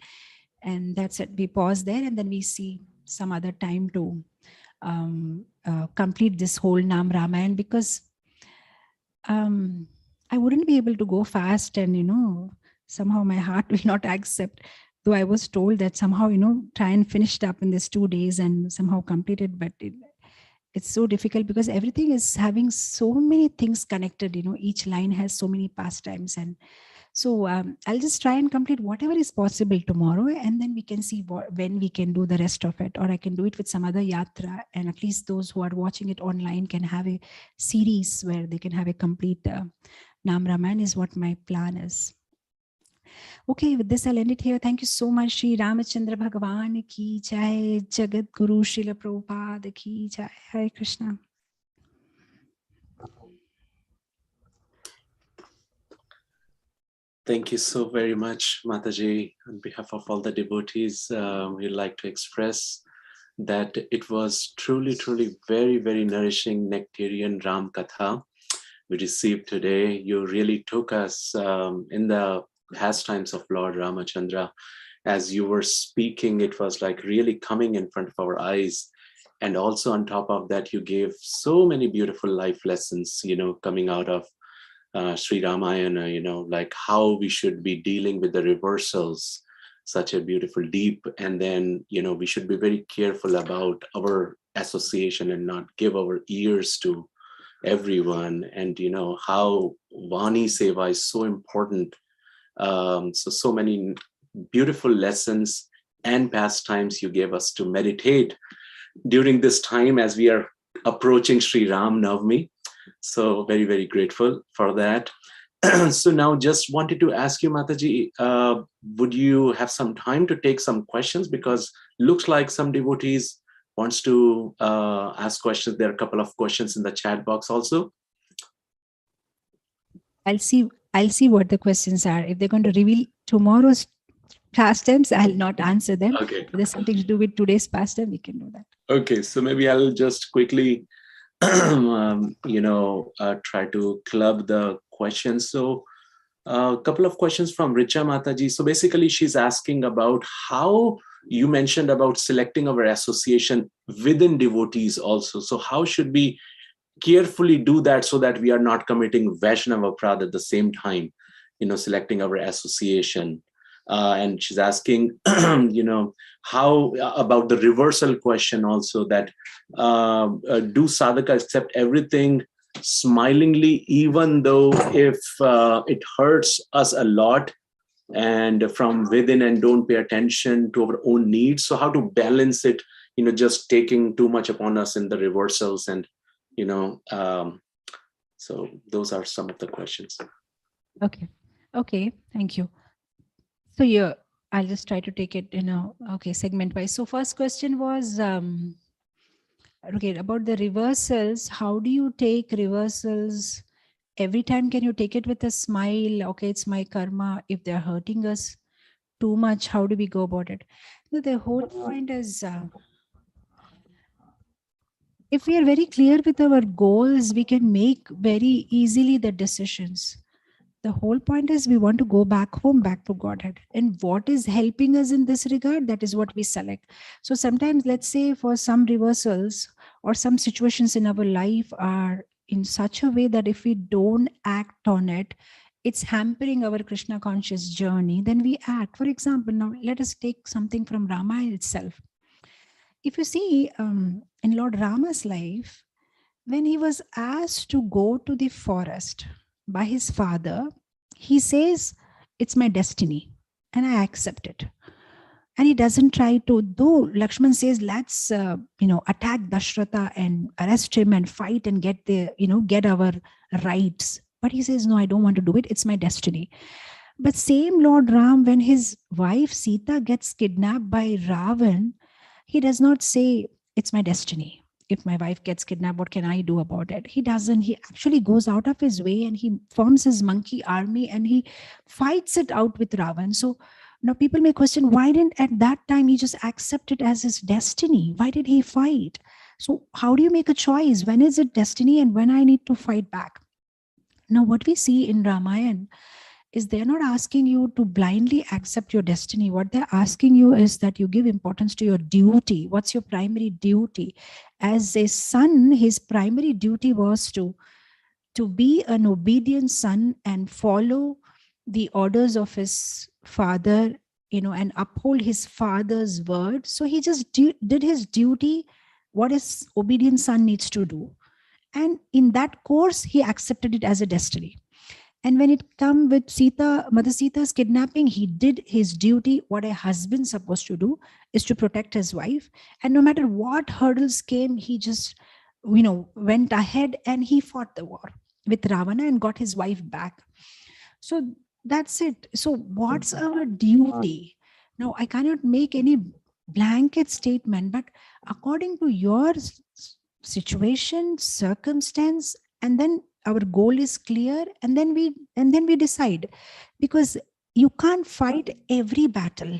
And that's it. We pause there and then we see some other time to complete this whole Nam Ramayana, because I wouldn't be able to go fast and, somehow my heart will not accept. Though I was told that somehow, try and finish it up in this 2 days and somehow complete it. But it's so difficult because everything is having so many things connected. Each line has so many pastimes. And so I'll just try and complete whatever is possible tomorrow. And then we can see when we can do the rest of it. Or I can do it with some other yatra. And at least those who are watching it online can have a series where they can have a complete Nam Ramayana is what my plan is. Okay, with this I'll end it here. Thank you so much. Shri Ramachandra Bhagavan ki jai, Jagat Guru Srila Prabhupada ki jai. Hare Krishna.
Thank you so very much, Mataji. On behalf of all the devotees, we'd like to express that it was truly, truly very, very nourishing nectarian Ram Katha we received today. You really took us in the pastimes of Lord Ramachandra. As you were speaking, it was like really coming in front of our eyes. And also on top of that, you gave so many beautiful life lessons, coming out of Sri Ramayana, like how we should be dealing with the reversals. such a beautiful deep. And then, we should be very careful about our association and not give our ears to everyone. And how Vani Seva is so important. So many beautiful lessons and pastimes you gave us to meditate during this time as we are approaching Sri Ram Navami. So very, very grateful for that. So now just wanted to ask you, Mataji, would you have some time to take some questions? Because looks like some devotees wants to ask questions. There are a couple of questions in the chat box also.
I'll see what the questions are. If they're going to reveal tomorrow's pastimes, I'll not answer them.
Okay.
If there's something to do with today's pastime, we can do that.
Okay, so maybe I'll just quickly, try to club the questions. So a couple of questions from Richa Mataji. So basically she's asking about how you mentioned about selecting our association within devotees also. So how should we carefully do that so that we are not committing Vaishnava Prad at the same time, selecting our association? And she's asking, how about the reversal question also, that do sadhaka accept everything smilingly, even though if it hurts us a lot and from within, and don't pay attention to our own needs? So how to balance it, just taking too much upon us in the reversals, and so those are some of the questions.
Okay, thank you. So yeah, I'll just try to take it segment wise. So first question was about the reversals. How do you take reversals? Every time can you take it with a smile? Okay, it's my karma. If they're hurting us too much, how do we go about it? So the whole point is, if we are very clear with our goals, we can make very easily the decisions. The whole point is we want to go back home, back to Godhead. And what is helping us in this regard, that is what we select. So sometimes, let's say for some reversals or some situations in our life are in such a way that if we don't act on it, it's hampering our Krishna conscious journey, then we act. For example, now let us take something from Ramayana itself. If you see in Lord Rama's life, when he was asked to go to the forest by his father, he says, it's my destiny and I accept it. And he doesn't try to, though Lakshman says, let's, attack Dashratha and arrest him and fight and get our rights. But he says, no, I don't want to do it. It's my destiny. But same Lord Ram, when his wife Sita gets kidnapped by Ravan, he does not say, it's my destiny. If my wife gets kidnapped, what can I do about it? He doesn't. He actually goes out of his way and he forms his monkey army and he fights it out with Ravan. So now people may question, why didn't at that time he just accept it as his destiny? Why did he fight? So how do you make a choice? When is it destiny and when I need to fight back? Now what we see in Ramayana is they're not asking you to blindly accept your destiny. What they're asking you is that you give importance to your duty. What's your primary duty? As a son, his primary duty was to be an obedient son and follow the orders of his father, and uphold his father's word. So he just did his duty, what his obedient son needs to do. And in that course, he accepted it as a destiny. And when it come with Mother Sita's kidnapping, he did his duty. What a husband's supposed to do is to protect his wife. And no matter what hurdles came, he just, went ahead and he fought the war with Ravana and got his wife back. So that's it. So what's our duty? Now, I cannot make any blanket statement, but according to your situation, circumstance, and then our goal is clear, and then we decide, because you can't fight every battle.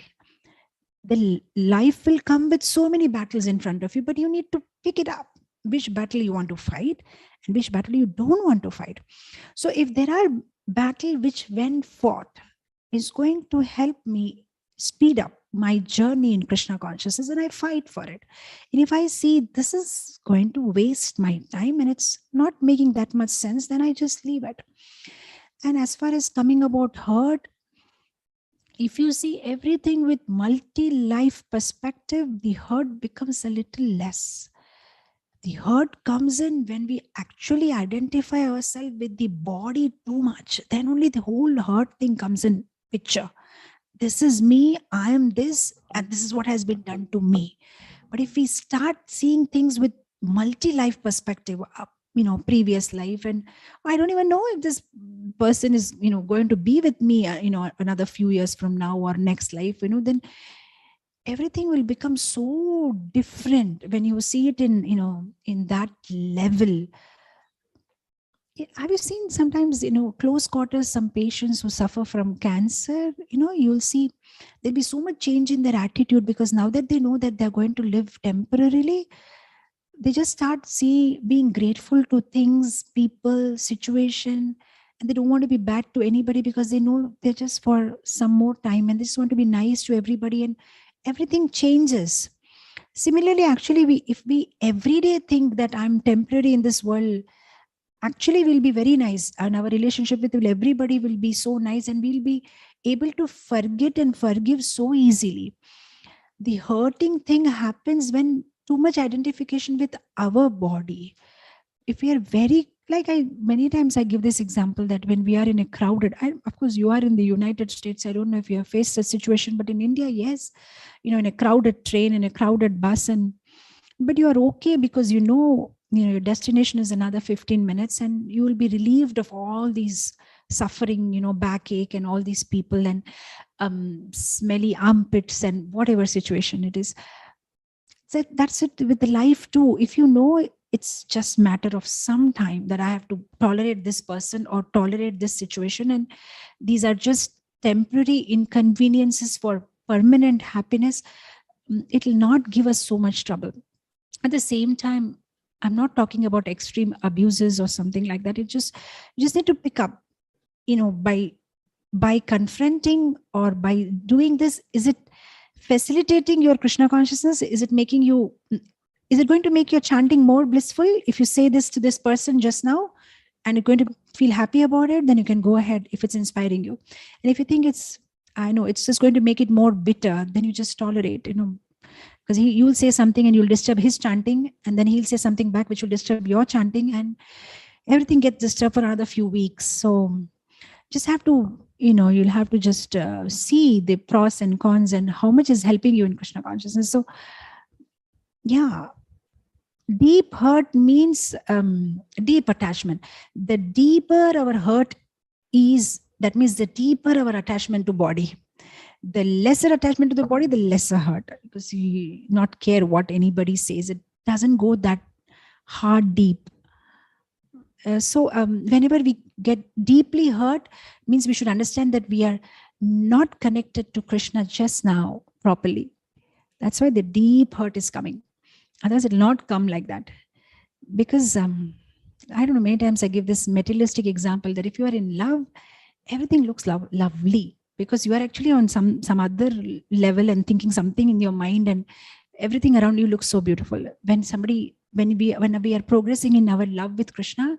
The life will come with so many battles in front of you, but you need to pick it up, which battle you want to fight and which battle you don't want to fight. So if there are battle which when fought is going to help me speed up my journey in Krishna consciousness, and I fight for it. And if I see this is going to waste my time and it's not making that much sense, then I just leave it. And as far as coming about hurt, if you see everything with multi-life perspective, the hurt becomes a little less. The hurt comes in when we actually identify ourselves with the body too much. Then only the whole hurt thing comes in picture. This is me, I am this, and this is what has been done to me. But if we start seeing things with multi-life perspective, previous life, and I don't even know if this person is, going to be with me, another few years from now or next life, then everything will become so different when you see it in that level. Have you seen sometimes, close quarters, some patients who suffer from cancer, you'll see there'll be so much change in their attitude, because now that they know that they're going to live temporarily, they just start being grateful to things, people, situation, and they don't want to be bad to anybody, because they know they're just for some more time, and they just want to be nice to everybody, and everything changes. Similarly, actually, if we every day think that I'm temporary in this world, actually will be very nice, and our relationship with everybody will be so nice, and we'll be able to forget and forgive so easily. The hurting thing happens when too much identification with our body. If we are very, like, I many times I give this example that when we are in a crowded, of course you are in the United States, I don't know if you have faced a situation, but in India, yes, in a crowded train, in a crowded bus, but you are okay, because your destination is another 15 minutes, and you will be relieved of all these suffering, backache and all these people, and smelly armpits and whatever situation it is. So that's it with the life too. If you know it's just matter of some time that I have to tolerate this person or tolerate this situation, and these are just temporary inconveniences for permanent happiness, it will not give us so much trouble. At the same time, I'm not talking about extreme abuses or something like that. You just need to pick up, by confronting or by doing this. Is it facilitating your Krishna consciousness? Is it going to make your chanting more blissful? If you say this to this person just now and you're going to feel happy about it, then you can go ahead if it's inspiring you. And if you think it's just going to make it more bitter, then you just tolerate, because you will say something and you'll disturb his chanting, and then he'll say something back which will disturb your chanting, and everything gets disturbed for another few weeks. So just have to, you'll have to just see the pros and cons and how much is helping you in Krishna consciousness. So yeah, deep hurt means deep attachment. The deeper our hurt is, that means the deeper our attachment to body. The lesser attachment to the body, the lesser hurt, because you not care what anybody says. It doesn't go that hard deep. So whenever we get deeply hurt, means we should understand that we are not connected to Krishna just now properly. That's why the deep hurt is coming. Otherwise, it will not come like that. Because I don't know, many times I give this materialistic example that if you are in love, everything looks lovely, because you are actually on some other level and thinking something in your mind, and everything around you looks so beautiful. When we are progressing in our love with Krishna,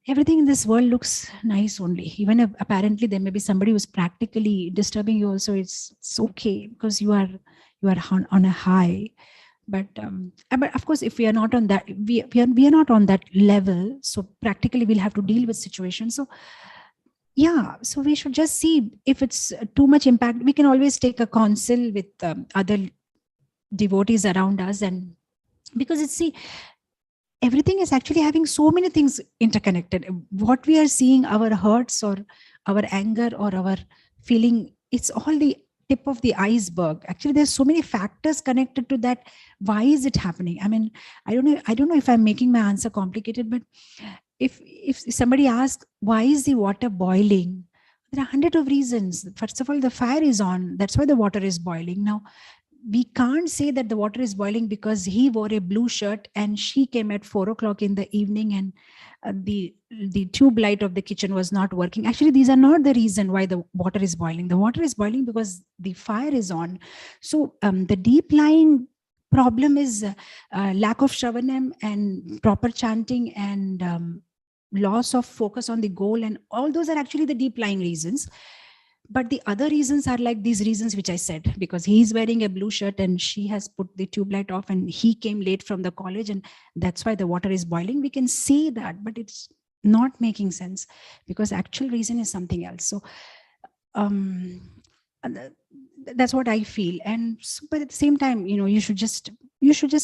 everything in this world looks nice only. Even if apparently there may be somebody who's practically disturbing you also, it's okay, because you are on a high. But of course, if we are not on that, we are not on that level, so practically we'll have to deal with situations. So yeah, so we should just see if it's too much impact. We can always take a counsel with other devotees around us, and because everything is actually having so many things interconnected. What we are seeing, our hurts or our anger or our feeling, it's all the tip of the iceberg. Actually, there's so many factors connected to that. Why is it happening? I mean, I don't know if I'm making my answer complicated, but if somebody asks, why is the water boiling? There are 100 of reasons. First of all, the fire is on. That's why the water is boiling. Now, we can't say that the water is boiling because he wore a blue shirt and she came at 4 o'clock in the evening and the tube light of the kitchen was not working. Actually, these are not the reason why the water is boiling. The water is boiling because the fire is on. So the deep lying problem is lack of shravanam and proper chanting and loss of focus on the goal, and all those are actually the deep lying reasons. But the other reasons are like these reasons which I said, because he's wearing a blue shirt and she has put the tube light off and he came late from the college and that's why the water is boiling. We can say that, but it's not making sense because actual reason is something else. So that's what I feel. And but at the same time, you should just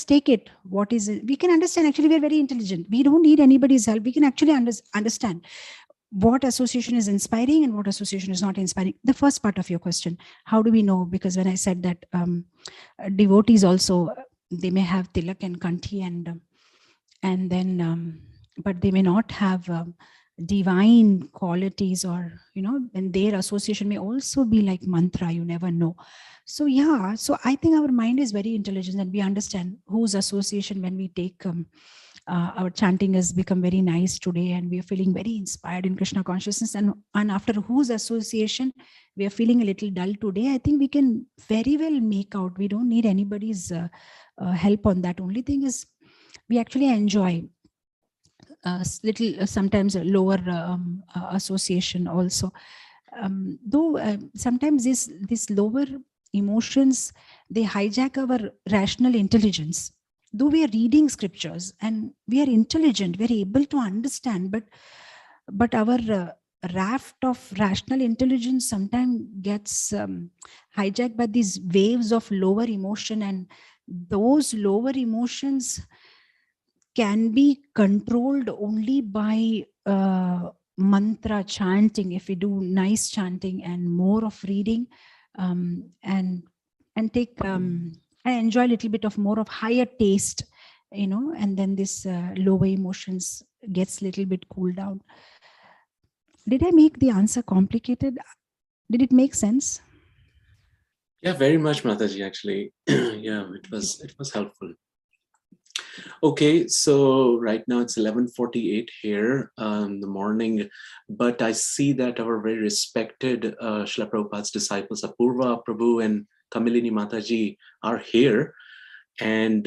take it. What is it? We can understand. Actually, we're very intelligent. We don't need anybody's help. We can actually understand what association is inspiring and what association is not inspiring. The first part of your question, how do we know? Because when I said that devotees also, they may have tilak and kanthi and then but they may not have divine qualities, or and their association may also be like mantra. You never know. So yeah, so I think our mind is very intelligent and we understand whose association. When we take our chanting has become very nice today and we are feeling very inspired in Krishna consciousness, and after whose association we are feeling a little dull today, I think we can very well make out. We don't need anybody's help on that. Only thing is we actually enjoy little sometimes a lower association also, though sometimes this lower emotions, they hijack our rational intelligence. Though we are reading scriptures and we are intelligent, we are able to understand, but our raft of rational intelligence sometimes gets hijacked by these waves of lower emotion, and those lower emotions can be controlled only by mantra chanting. If we do nice chanting and more of reading, and take I enjoy a little bit of more of higher taste, and then this lower emotions gets a little bit cooled down. Did I make the answer complicated? Did it make sense?
Yeah, very much, Mataji, actually. Yeah, it was helpful. Okay, so right now it's 11:48 here in the morning, but I see that our very respected Srila Prabhupada's disciples, Apurva Prabhu and Kamilini Mataji, are here, and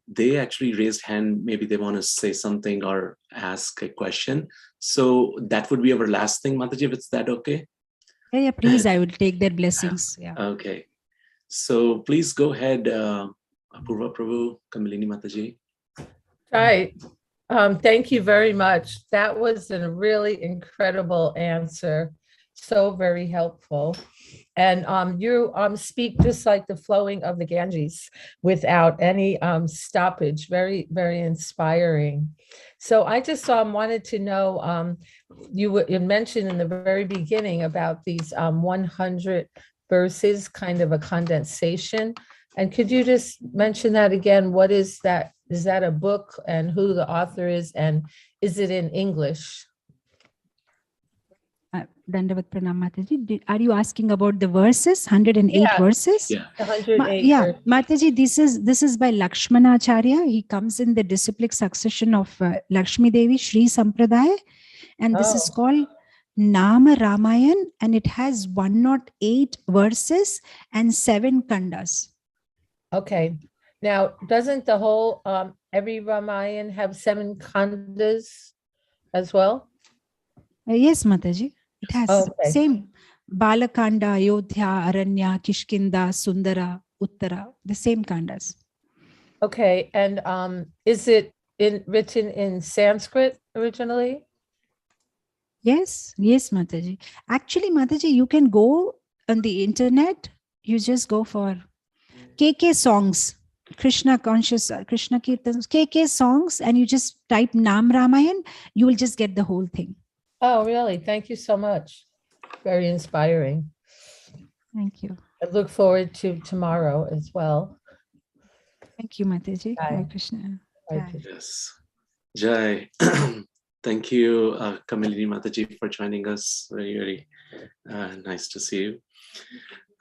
they actually raised hand. Maybe they want to say something or ask a question. So that would be our last thing, Mataji, if it's that okay?
Yeah, please, I will take their blessings. Yeah.
Okay, so please go ahead, Apurva Prabhu, Kamilini Mataji.
Right. Thank you very much. That was a really incredible answer. So very helpful. And you speak just like the flowing of the Ganges without any stoppage. Very, very inspiring. So I just wanted to know, you mentioned in the very beginning about these 100 verses, kind of a condensation. And could you just mention that again? What is that? Is that a book, and who the author is, and is it in English?
Dandavat Pranam Mataji. Are you asking about the verses, 108 verses?
Yeah.
108
Yeah,
verses.
Mataji, this is by Lakshmanacharya. He comes in the disciplic succession of Lakshmi Devi Shri Sampradaya, and this is called Nama Ramayan, and it has 108 verses and 7 kandas.
Okay. Now, doesn't the whole, every Ramayan have 7 kandas as well?
Yes, Mataji, it has.
Okay.
Same. Balakanda, Ayodhya, Aranya, Kishkinda, Sundara, Uttara, the same kandas.
Okay. And is it written in Sanskrit originally?
Yes, Mataji. Actually, Mataji, you can go on the internet. You just go for KK songs, Krishna conscious, Krishna Kirtans, KK songs, and you just type Nam Ramayan, you will just get the whole thing.
Oh, really? Thank you so much. Very inspiring.
Thank you.
I look forward to tomorrow as well.
Thank you, Mataji.
Jai.
Hare Krishna.
Jai.
Jai.
Yes. Jai. Thank you, Kamilini Mataji, for joining us. Very, very nice to see you.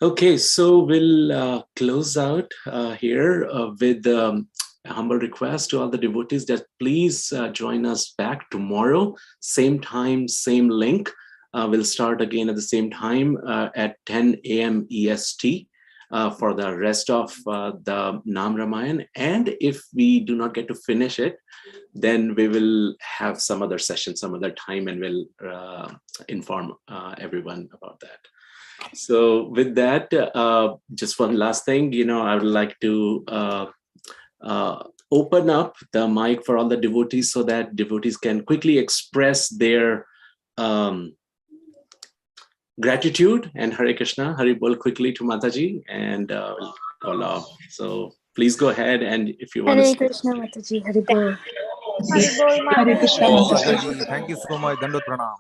Okay, so we'll close out here with a humble request to all the devotees that please join us back tomorrow, same time, same link. We'll start again at the same time at 10 a.m. EST for the rest of the Nam Ramayan. And if we do not get to finish it, then we will have some other session, some other time, and we'll inform everyone about that. So with that, just one last thing, I would like to open up the mic for all the devotees so that devotees can quickly express their gratitude and Hare Krishna, Hari Bol quickly to Mataji, and we'll call off. So please go ahead, and if you want
Hare
to.
Krishna Mataji, Hari Bol.
Hare Krishna Mataji.
Mataji, thank you so much. Dandot pranam.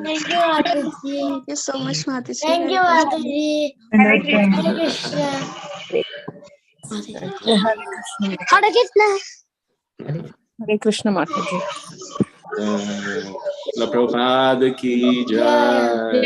Thank you, Mataji. Thank you so much, Mataji.
Thank you, Mataji.
Hare
Hare Krishna.
Hare Krishna.
Hare Krishna Mataji.
La Prabhupada ki jai.